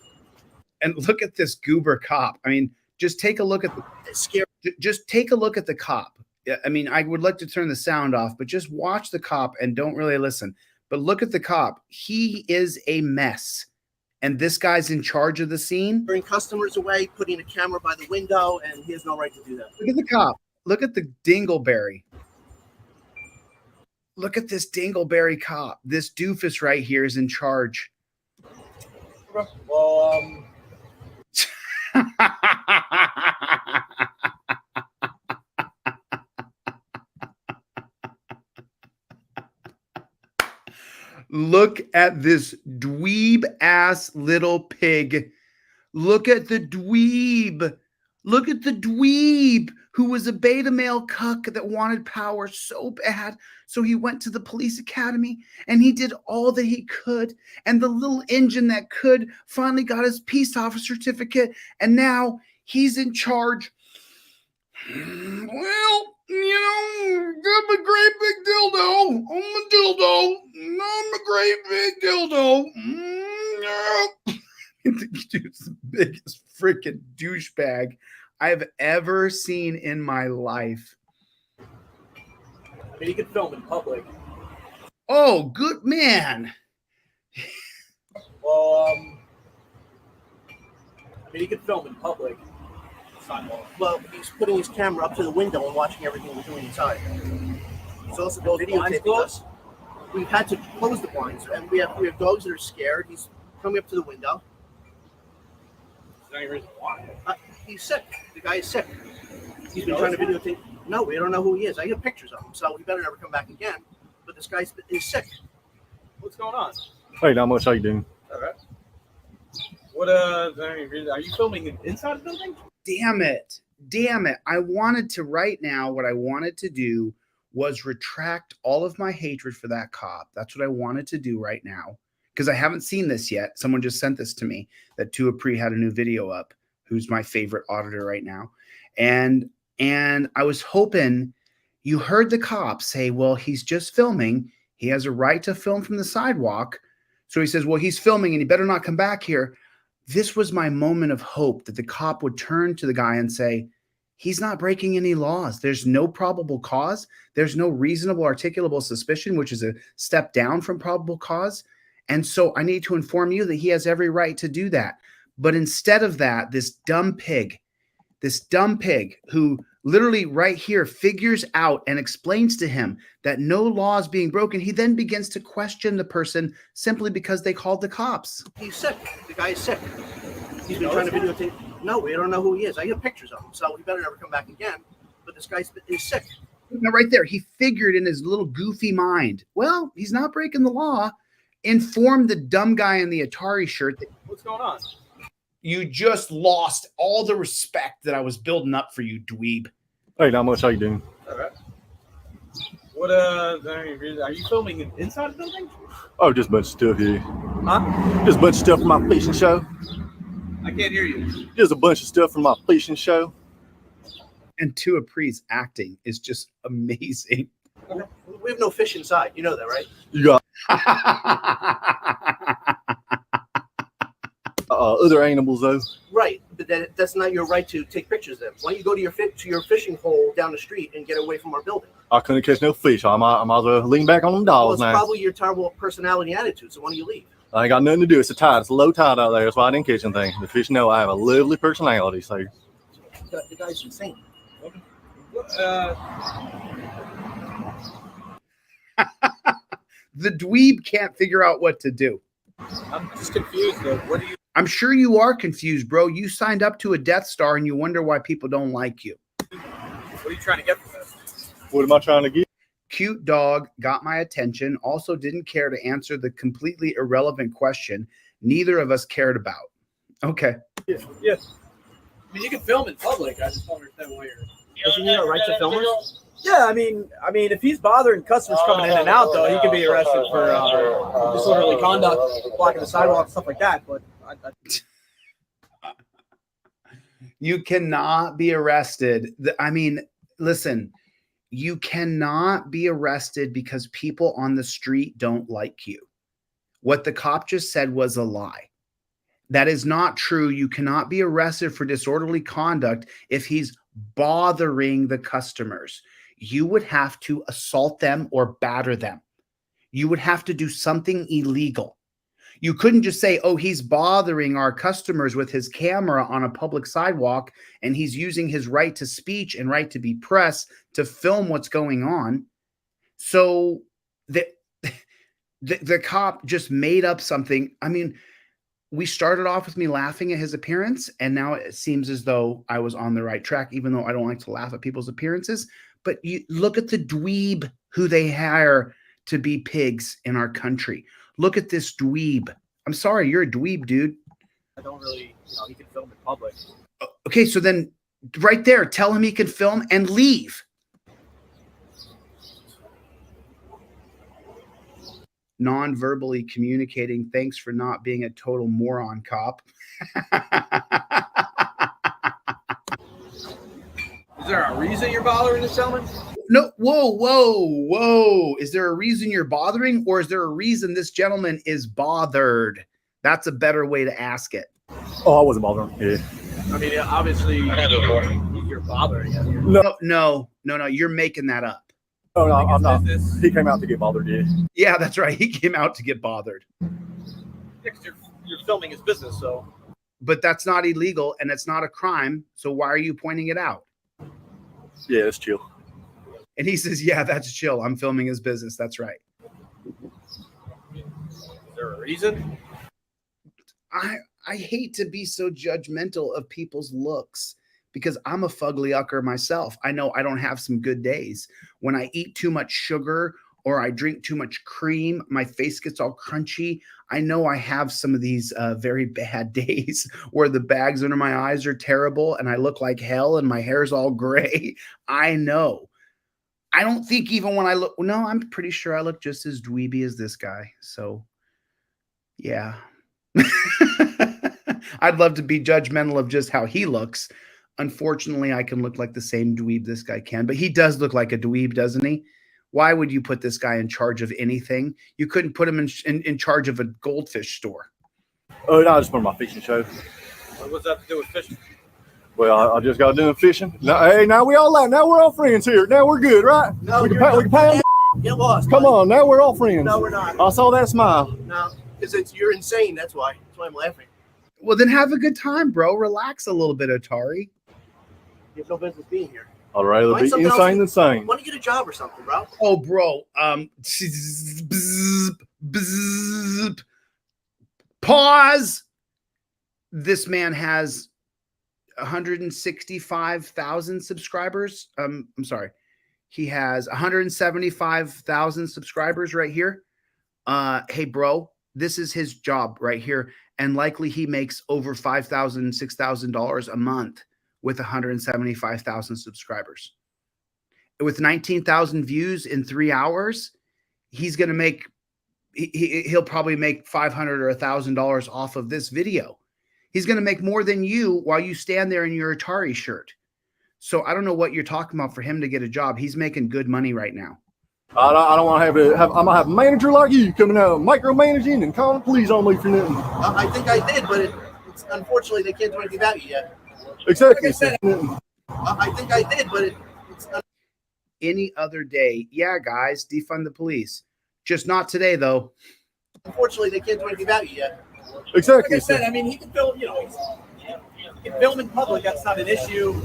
And look at this goober cop. I mean, just take a look at just take a look at the cop. I mean, I would like to turn the sound off, but just watch the cop and don't really listen. But look at the cop. He is a mess. And this guy's in charge of the scene. Scaring customers away, putting a camera by the window, and he has no right to do that. Look at the cop. Look at the dingleberry. Look at this dingleberry cop. This doofus right here is in charge. Well, Look at this dweeb ass little pig. Look at the dweeb. Look at the dweeb who was a beta male cuck that wanted power so bad. So he went to the police academy and he did all that he could. And the little engine that could finally got his peace officer certificate. And now he's in charge. Well, I'm a great big dildo. I'm a dildo. I'm a great big dildo. Dude's the biggest freaking douchebag I've ever seen in my life. I mean, you could film in public. Oh, good man. Well, I mean, you could film in public. Well, he's putting his camera up to the window and watching everything we're doing inside. He's also videotaping us. We've had to close the blinds, and we have dogs that are scared. He's coming up to the window. Is there any reason why? He's sick. The guy is sick. He's been trying to videotape. No, we don't know who he is. I have pictures of him, so we better never come back again. But this guy is sick. What's going on? Hey, not much. How you doing? All right. What is there any reason? Are you filming inside the building? Damn it. I wanted to right now, what I wanted to do was retract all of my hatred for that cop. That's what I wanted to do right now, because I haven't seen this yet. Someone just sent this to me that Tuapri had a new video up, who's my favorite auditor right now. And I was hoping you heard the cop say, well, he's just filming. He has a right to film from the sidewalk. So he says, well, he's filming and he better not come back here. This was my moment of hope that the cop would turn to the guy and say, he's not breaking any laws. There's no probable cause. There's no reasonable articulable suspicion, which is a step down from probable cause. And so I need to inform you that he has every right to do that. But instead of that, this dumb pig who literally right here figures out and explains to him that no law is being broken, he then begins to question the person simply because they called the cops. He's sick. The guy is sick. He's been trying to videotape. No, we don't know who he is. I have pictures of him, so we better never come back again. But this guy is sick. Now, right there, he figured in his little goofy mind, well, he's not breaking the law. Inform the dumb guy in the Atari shirt that, what's going on? You just lost all the respect that I was building up for you, dweeb. Hey, not much. How you doing? All right. What is there any reason? Are you filming inside the building? Oh, just a bunch of stuff here. Huh? Just a bunch of stuff from my fishing show. I can't hear you. Just a bunch of stuff from my fishing show. And Tuapri's acting is just amazing. We have no fish inside. You know that, right? You got other animals, though. Right, but that's not your right to take pictures of them. Why don't you go to your fishing hole down the street and get away from our building? I couldn't catch no fish. I might as well lean back on them Well, dogs it's now. probably your terrible personality and attitude, so why don't you leave? I ain't got nothing to do. It's a tide. It's a low tide out there. That's why I didn't catch anything. The fish know I have a lovely personality, so. The guy's insane. The dweeb can't figure out what to do. I'm just confused, though. What do you... I'm sure you are confused, bro. You signed up to a Death Star and you wonder why people don't like you. What are you trying to get from this? What am I trying to get? Cute dog got my attention. Also didn't care to answer the completely irrelevant question neither of us cared about. Okay. Yeah. I mean, you can film in public. I just don't understand why you're... Doesn't he have a right to film us? Yeah, I mean, if he's bothering customers coming in and out, though, he could be arrested for disorderly conduct, blocking the sidewalk, stuff like that. But you cannot be arrested. I mean, listen, you cannot be arrested because people on the street don't like you. What the cop just said was a lie. That is not true. You cannot be arrested for disorderly conduct if he's bothering the customers. You would have to assault them or batter them. You would have to do something illegal. You couldn't just say, oh, he's bothering our customers with his camera on a public sidewalk and he's using his right to speech and right to be press to film what's going on. So the cop just made up something. I mean, we started off with me laughing at his appearance, and now it seems as though I was on the right track, even though I don't like to laugh at people's appearances. But you look at the dweeb who they hire to be pigs in our country. Look at this dweeb. I'm sorry, you're a dweeb, dude. I don't really, he can film in public. Okay, so then right there, tell him he can film and leave. Non-verbally communicating, thanks for not being a total moron, cop. Is there a reason you're bothering this gentleman? No, whoa. Is there a reason you're bothering, or is there a reason this gentleman is bothered? That's a better way to ask it. Oh, I wasn't bothering. Yeah. I mean, obviously, you're bothering him. No. You're making that up. Oh, no, I'm not. He came out to get bothered, yeah. Yeah, that's right. He came out to get bothered. You're filming his business, so. But that's not illegal, and it's not a crime, so why are you pointing it out? Yeah, it's chill. And he says, yeah, that's chill. I'm filming his business. That's right. Is there a reason? I hate to be so judgmental of people's looks because I'm a fugly-ucker myself. I know I don't have some good days. When I eat too much sugar or I drink too much cream, my face gets all crunchy. I know I have some of these very bad days where the bags under my eyes are terrible and I look like hell and my hair's all gray. I know. I don't think even when I look, no, I'm pretty sure I look just as dweeby as this guy. So, yeah. I'd love to be judgmental of just how he looks. Unfortunately, I can look like the same dweeb this guy can, but he does look like a dweeb, doesn't he? Why would you put this guy in charge of anything? You couldn't put him in charge of a goldfish store. Oh, no, I just wanted my fishing show. What's that to do with fishing? Well, I just got done fishing. Now, hey, now we're all friends here. Now we're good, right? No, we can pay him. Get lost. Come on, now we're all friends. No, we're not. I saw that smile. No, because you're insane. That's why. That's why I'm laughing. Well, then have a good time, bro. Relax a little bit, Atari. You have no business being here. I'd rather be insane than sane. Want to get a job or something, bro? Oh, bro. Pause. This man has 165,000 subscribers. I'm sorry. He has 175,000 subscribers right here. Hey, bro, this is his job right here. And likely he makes over $5,000, $6,000 a month with 175,000 subscribers. With 19,000 views in 3 hours, he's going to make, he'll probably make $500 or $1,000 off of this video. He's going to make more than you while you stand there in your Atari shirt. So I don't know what you're talking about for him to get a job. He's making good money right now. I don't want to I'm going to have a manager like you coming out micromanaging and calling the police on me for nothing. I think I did, but it's unfortunately they can't do anything about you yet. Exactly. Like I said, I think I did, but it's any other day. Yeah, guys, defund the police. Just not today, though. Unfortunately, they can't do anything about you yet. Exactly. Like I said, I mean, he can film, he can film in public. That's not an issue.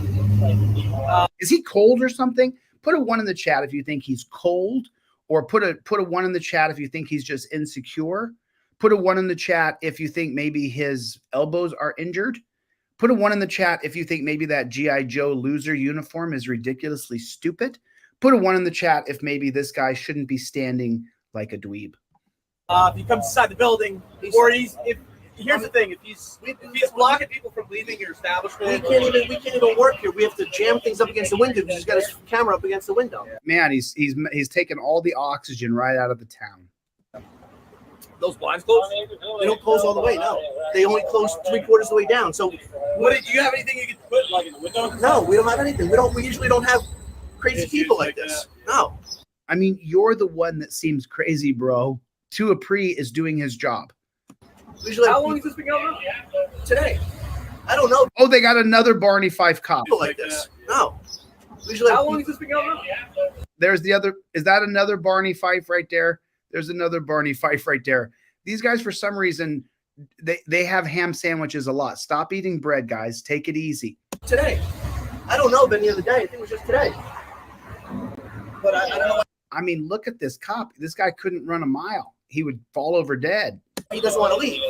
Is he cold or something? Put a 1 in the chat if you think he's cold, or put a 1 in the chat if you think he's just insecure. Put a 1 in the chat if you think maybe his elbows are injured. Put a 1 in the chat if you think maybe that G.I. Joe loser uniform is ridiculously stupid. Put a 1 in the chat if maybe this guy shouldn't be standing like a dweeb. If he comes inside the building, or here's the thing: if he's blocking people from leaving your establishment, we can't even work here. We have to jam things up against the window. He's got his camera up against the window. Man, he's taken all the oxygen right out of the town. Those blinds close? They don't close all the way. No, they only close 3/4 of the way down. So, do you have anything you can put like in the window? No, we don't have anything. We usually don't have crazy people like this. No. I mean, you're the one that seems crazy, bro. Tuapri is doing his job. Usually, how long has this been going on? Today. I don't know. Oh, they got another Barney Fife cop. People like this. No. Usually, how long has this been going on? There's the other. Is that another Barney Fife right there? There's another Barney Fife right there. These guys, for some reason, they have ham sandwiches a lot. Stop eating bread, guys. Take it easy. Today. I don't know, but the other day. I think it was just today. But I don't know. I mean, look at this cop. This guy couldn't run a mile. He would fall over dead. He doesn't want to leave.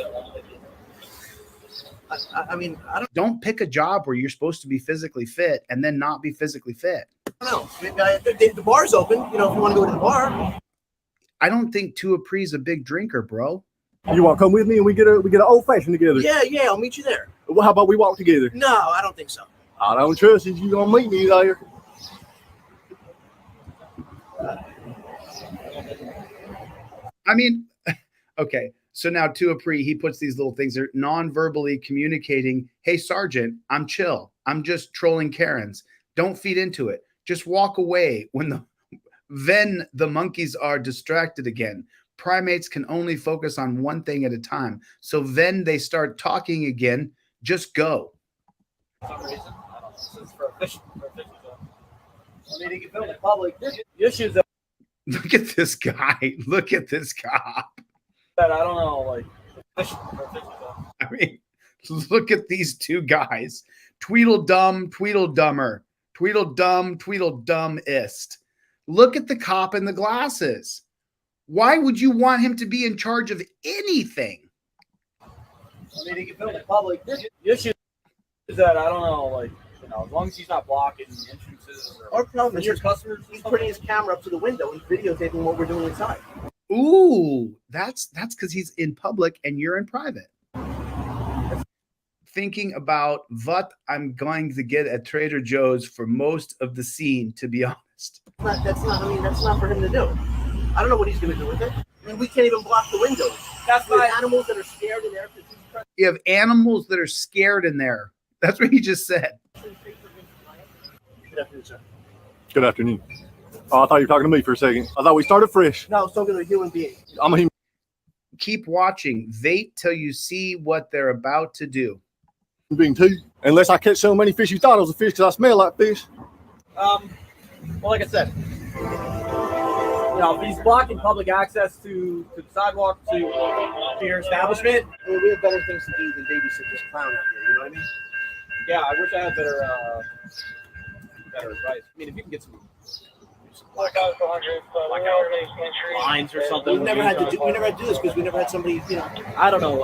I mean, I don't pick a job where you're supposed to be physically fit and then not be physically fit. don't know. Maybe the bar's open. If you want to go to the bar. I don't think Tuapri's a big drinker, bro. You want to come with me and we get an old fashioned together? Yeah, I'll meet you there. Well, how about we walk together? No, I don't think so. I don't trust you. You're gonna meet me there. I mean, okay. So now Tuapri, he puts these little things there, non-verbally communicating, hey, Sergeant, I'm chill. I'm just trolling Karens. Don't feed into it. Just walk away then the monkeys are distracted again. Primates can only focus on one thing at a time. So then they start talking again. Just go. For some reason, I don't know. This is for a fishing zone. I mean, he can film in public. The issues that Look at this guy. Look at this cop. I don't know, like fishing for a fishing zone. I mean, look at these two guys. Tweedledum, Tweedledummer. Tweedledum, Tweedledumist. Look at the cop in the glasses. Why would you want him to be in charge of anything? I mean, he can film in public. The issue is that I don't know, like, you know, as long as he's not blocking entrances Our problem is your customers, he's putting his camera up to the window and videotaping what we're doing inside. Ooh, that's because he's in public and you're in private. Thinking about what I'm going to get at Trader Joe's for most of the scene, to be honest. That's not for him to do. I don't know what he's going to do with it. I mean, we can't even block the windows. That's why animals that are scared in there. You have animals that are scared in there. That's what he just said. Good afternoon, sir. Good afternoon. Oh, I thought you were talking to me for a second. I thought we started fresh. No, I was talking to a human being. I'm a human. Keep watching. Wait till you see what they're about to do. Being too. Unless I catch so many fish you thought it was a fish because I smell like fish. Well, like I said, you know, if he's blocking public access to the sidewalk to your establishment, I mean, we have better things to do than babysit this clown out here. You know what I mean? yeah, I wish I had better advice. I mean, if you can get some lines or something. We never had to do this because we never had somebody. You know, I don't know.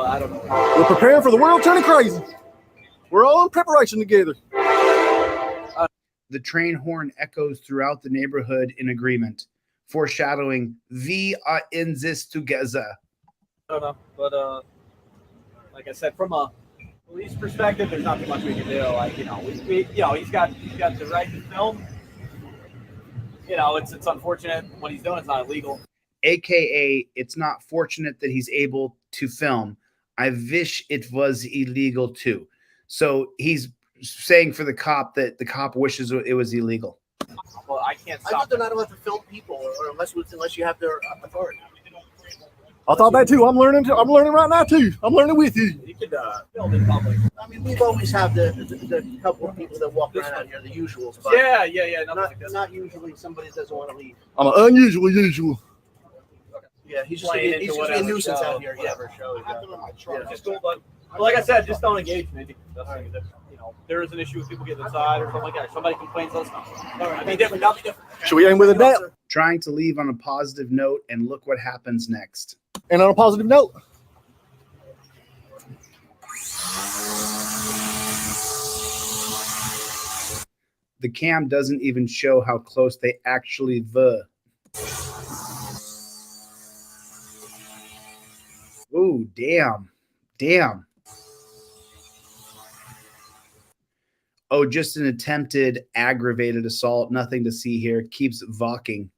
We're preparing for the world turning crazy. We're all in preparation together. The train horn echoes throughout the neighborhood in agreement, foreshadowing we are in this together. I don't know, but like I said, from a police perspective, there's not too much we can do. Like, you know, he's got the right to film. You know, it's unfortunate what he's doing. It's not illegal. AKA, it's not fortunate that he's able to film. I wish it was illegal too. So he's saying for the cop that the cop wishes it was illegal. Well, I can't I stop. thought they're not allowed to film people, or unless you have their authority. I thought that too. I'm learning right now too. I'm learning with you. You could film in public. I mean, we've always had the couple of people that walk around out here, the usuals. But Yeah. not usually somebody that doesn't want to leave. I'm an unusual usual. Yeah, he's just Playing a into nuisance out here. Yeah. Just cool, but like I said, just don't engage in anything. You know, there is an issue with people getting inside or something like that. If somebody complains, let us know. I'll be different. Should we aim with a net? Trying to leave on a positive note, and look what happens next. And on a positive note, the cam doesn't even show how close they actually were. Ooh, damn. Oh, just an attempted aggravated assault. Nothing to see here. Keeps walking.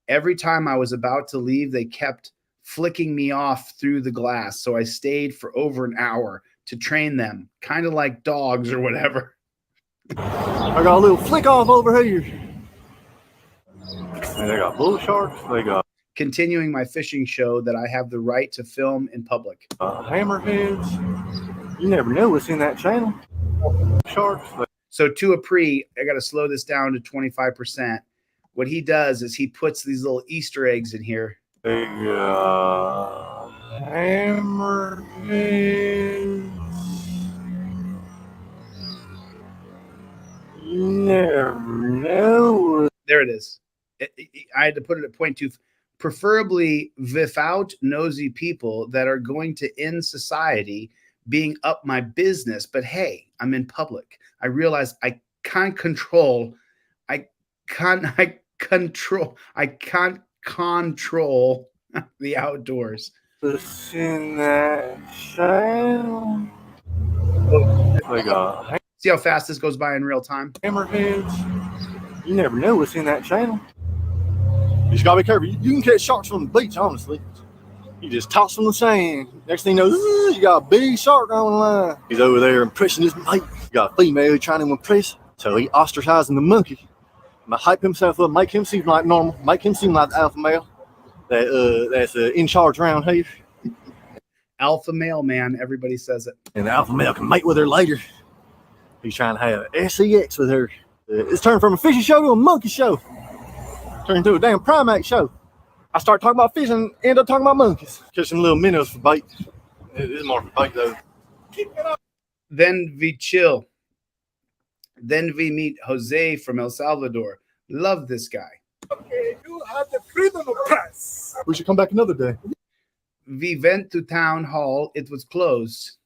Every time I was about to leave, they kept flicking me off through the glass. So I stayed for over an hour to train them, kind of like dogs or whatever. I got a little flick off over here. And they got bull sharks. They got Continuing my fishing show that I have the right to film in public. hammerheads. You never know what's in that channel. Sharks. So to a pre, I got to slow this down to 25%. What he does is he puts these little Easter eggs in here. They got hammerheads. You never know. There it is. I had to put it at 0.2. Preferably without nosy people that are going to end society being up my business. But hey, I'm in public. I realize I can't control the outdoors. What's in that channel? They got See how fast this goes by in real time? hammerheads. You never know what's in that channel. You just gotta be careful. You can catch sharks on the beach, honestly. You just toss from the sand. Next thing you know, you got a big shark on the line. He's over there impressing his mate. You got a female trying to impress. So he ostracizing the monkey. Might hype himself up, make him seem like normal, make him seem like the alpha male that's in charge around here. Alpha male, man. Everybody says it. And the alpha male can mate with her later. He's trying to have sex with her. It's turned from a fishing show to a monkey show. Turned into a damn primate show. I start talking about fish and end up talking about monkeys. Catch some little minnows for bait. It is more for bait though. Then we chill. Then we meet Jose from El Salvador. Love this guy. Okay, you have the freedom of press. We should come back another day. We went to town hall. It was closed.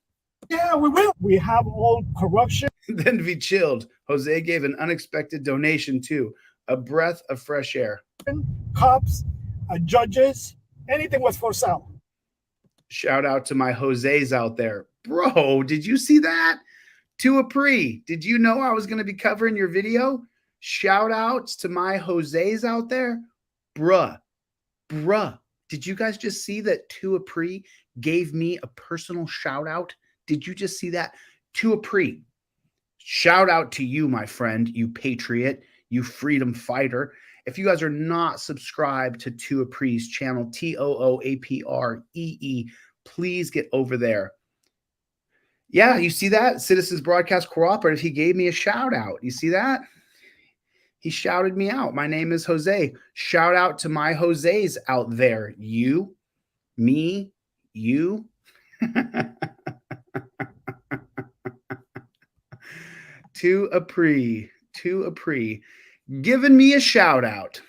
Yeah, we will. We have all corruption. Then we chilled. Jose gave an unexpected donation too. A breath of fresh air. Cops, judges, anything was for sale. Shout out to my Jose's out there. Bro, did you see that? To Apri, did you know I was going to be covering your video? Shout outs to my Jose's out there. Bruh. Did you guys just see that To Apri gave me a personal shout out? Did you just see that? To Apri. Shout out to you, my friend, you patriot, you freedom fighter. If you guys are not subscribed to Apri's channel, TOOAPREE, please get over there. Yeah, you see that? Citizens Broadcast Cooperative, he gave me a shout out. You see that? He shouted me out. My name is Jose. Shout out to my Jose's out there. You, me, you. To Apri, giving me a shout out.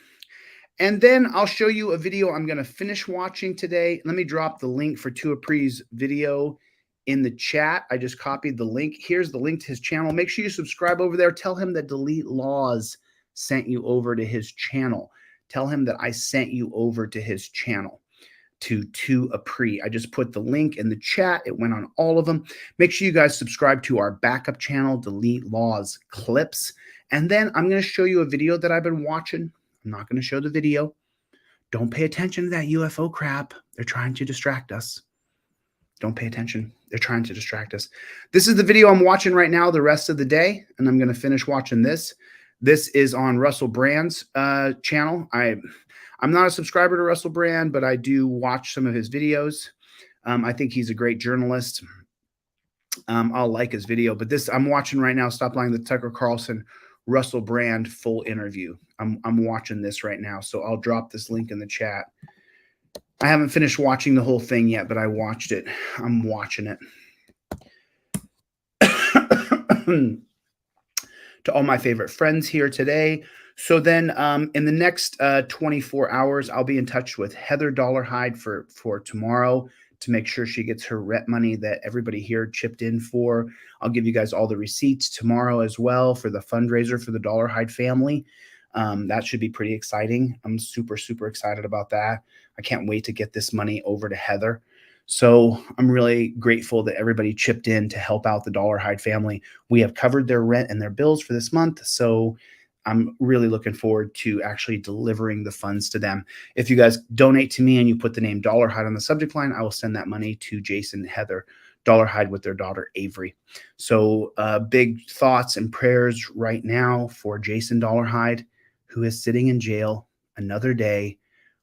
And then I'll show you a video I'm going to finish watching today. Let me drop the link for To Apri's video in the chat. I just copied the link. Here's the link to his channel. Make sure you subscribe over there. Tell him that Delete Laws sent you over to his channel. Tell him that I sent you over to his channel, to Apri. I just put the link in the chat. It went on all of them. Make sure you guys subscribe to our backup channel, Delete Laws Clips. And then I'm going to show you a video that I've been watching. I'm not going to show the video. Don't pay attention to that UFO crap. They're trying to distract us. Don't pay attention. They're trying to distract us. This is the video I'm watching right now the rest of the day, and I'm going to finish watching this. This is on Russell Brand's channel. I'm not a subscriber to Russell Brand, but I do watch some of his videos. I think he's a great journalist. I'll like his video, but this I'm watching right now. Stop Lying, the Tucker Carlson Russell Brand full interview. I'm watching this right now, so I'll drop this link in the chat. I haven't finished watching the whole thing yet, but I watched it. I'm watching it. To all my favorite friends here today. So then in the next 24 hours, I'll be in touch with Heather Dollarhide for tomorrow to make sure she gets her rent money that everybody here chipped in for. I'll give you guys all the receipts tomorrow as well for the fundraiser for the Dollarhide family. That should be pretty exciting. I'm super, super excited about that. I can't wait to get this money over to Heather. So I'm really grateful that everybody chipped in to help out the Dollarhide family. We have covered their rent and their bills for this month. So I'm really looking forward to actually delivering the funds to them. If you guys donate to me and you put the name Dollarhide on the subject line, I will send that money to Jason and Heather Dollarhide with their daughter Avery. So big thoughts and prayers right now for Jason Dollarhide, who is sitting in jail another day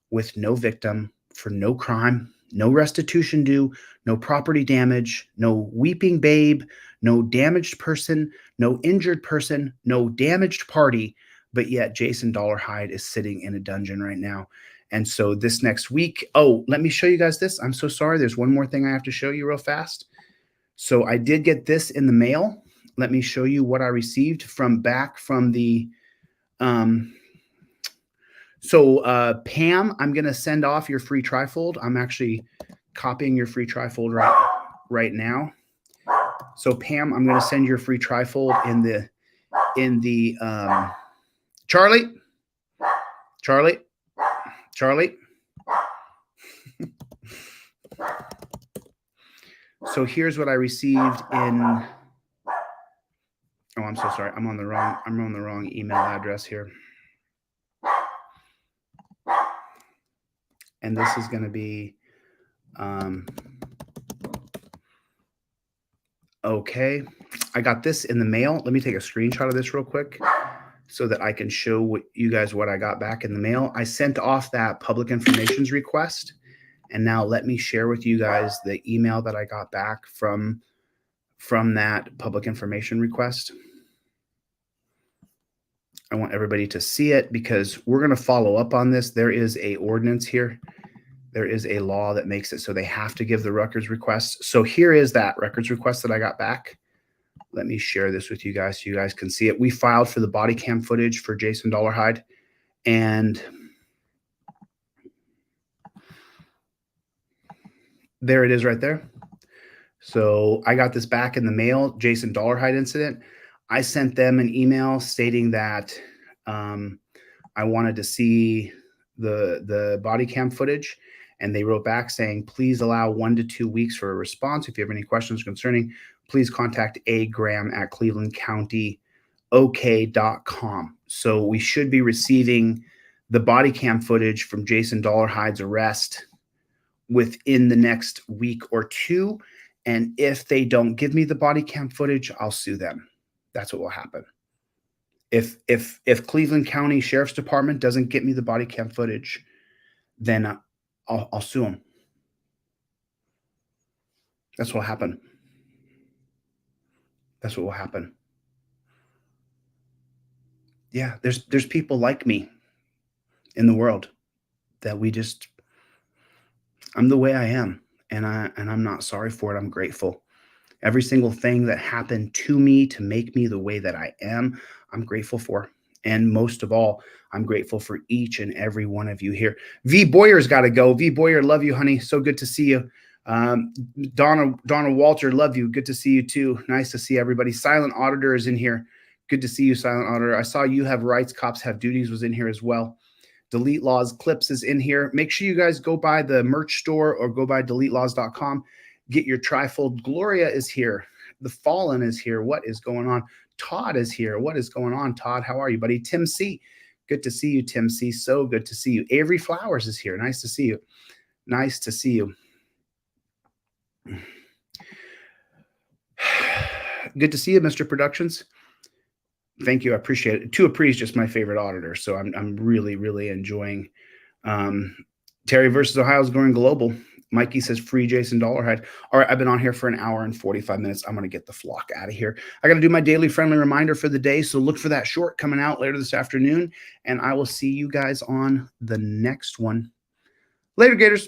with no victim for no crime, no restitution due, no property damage, no weeping babe, no damaged person, no injured person, no damaged party, but yet Jason Dollarhide is sitting in a dungeon right now. And so this next week, oh, let me show you guys this. I'm so sorry. There's one more thing I have to show you real fast. So I did get this in the mail. Let me show you what I received from the Pam, I'm going to send off your free trifold. I'm actually copying your free trifold right now. So Pam, I'm going to send your free trifold in the Charlie. So here's what I received in, oh, I'm so sorry. I'm on the wrong email address here. And this is going to be Okay, I got this in the mail. Let me take a screenshot of this real quick so that I can show you guys what I got back in the mail. I sent off that public information request, and now let me share with you guys the email that I got back from that public information request. I want everybody to see it because we're going to follow up on this. There is a ordinance here. There is a law that makes it so they have to give the records request. So here is that records request that I got back. Let me share this with you guys so you guys can see it. We filed for the body cam footage for Jason Dollarhide, and there it is right there. So I got this back in the mail, Jason Dollarhide incident. I sent them an email stating that I wanted to see the body cam footage, and they wrote back saying, please allow 1 to 2 weeks for a response. If you have any questions concerning, please contact agram@clevelandcountyok.com. So we should be receiving the body cam footage from Jason Dollarhide's arrest within the next week or two. And if they don't give me the body cam footage, I'll sue them. That's what will happen. If Cleveland County Sheriff's Department doesn't get me the body cam footage, then I'll sue them. That's what will happen. That's what will happen. Yeah, there's people like me in the world that I'm the way I am, and I'm not sorry for it. I'm grateful. Every single thing that happened to me to make me the way that I am, I'm grateful for. And most of all, I'm grateful for each and every one of you here. V Boyer's got to go. V Boyer, love you, honey. So good to see you. Donna Walter, love you. Good to see you too. Nice to see everybody. Silent Auditor is in here. Good to see you, Silent Auditor. I saw You Have Rights, Cops Have Duties was in here as well. Delete Laws Clips is in here. Make sure you guys go by the merch store or go by deletelaws.com. Get your trifold. Gloria is here. The Fallen is here. What is going on? Todd is here. What is going on, Todd? How are you, buddy? Tim C. Good to see you, Tim C. So good to see you. Avery Flowers is here. Nice to see you. Nice to see you. Good to see you, Mr. Productions. Thank you. I appreciate it. Tu Apri is just my favorite auditor, so I'm really, really enjoying. Terry versus Ohio is going global. Mikey says free Jason Dollarhide. All right, I've been on here for an hour and 45 minutes. I'm going to get the flock out of here. I got to do my daily friendly reminder for the day, so look for that short coming out later this afternoon, and I will see you guys on the next one. Later, Gators.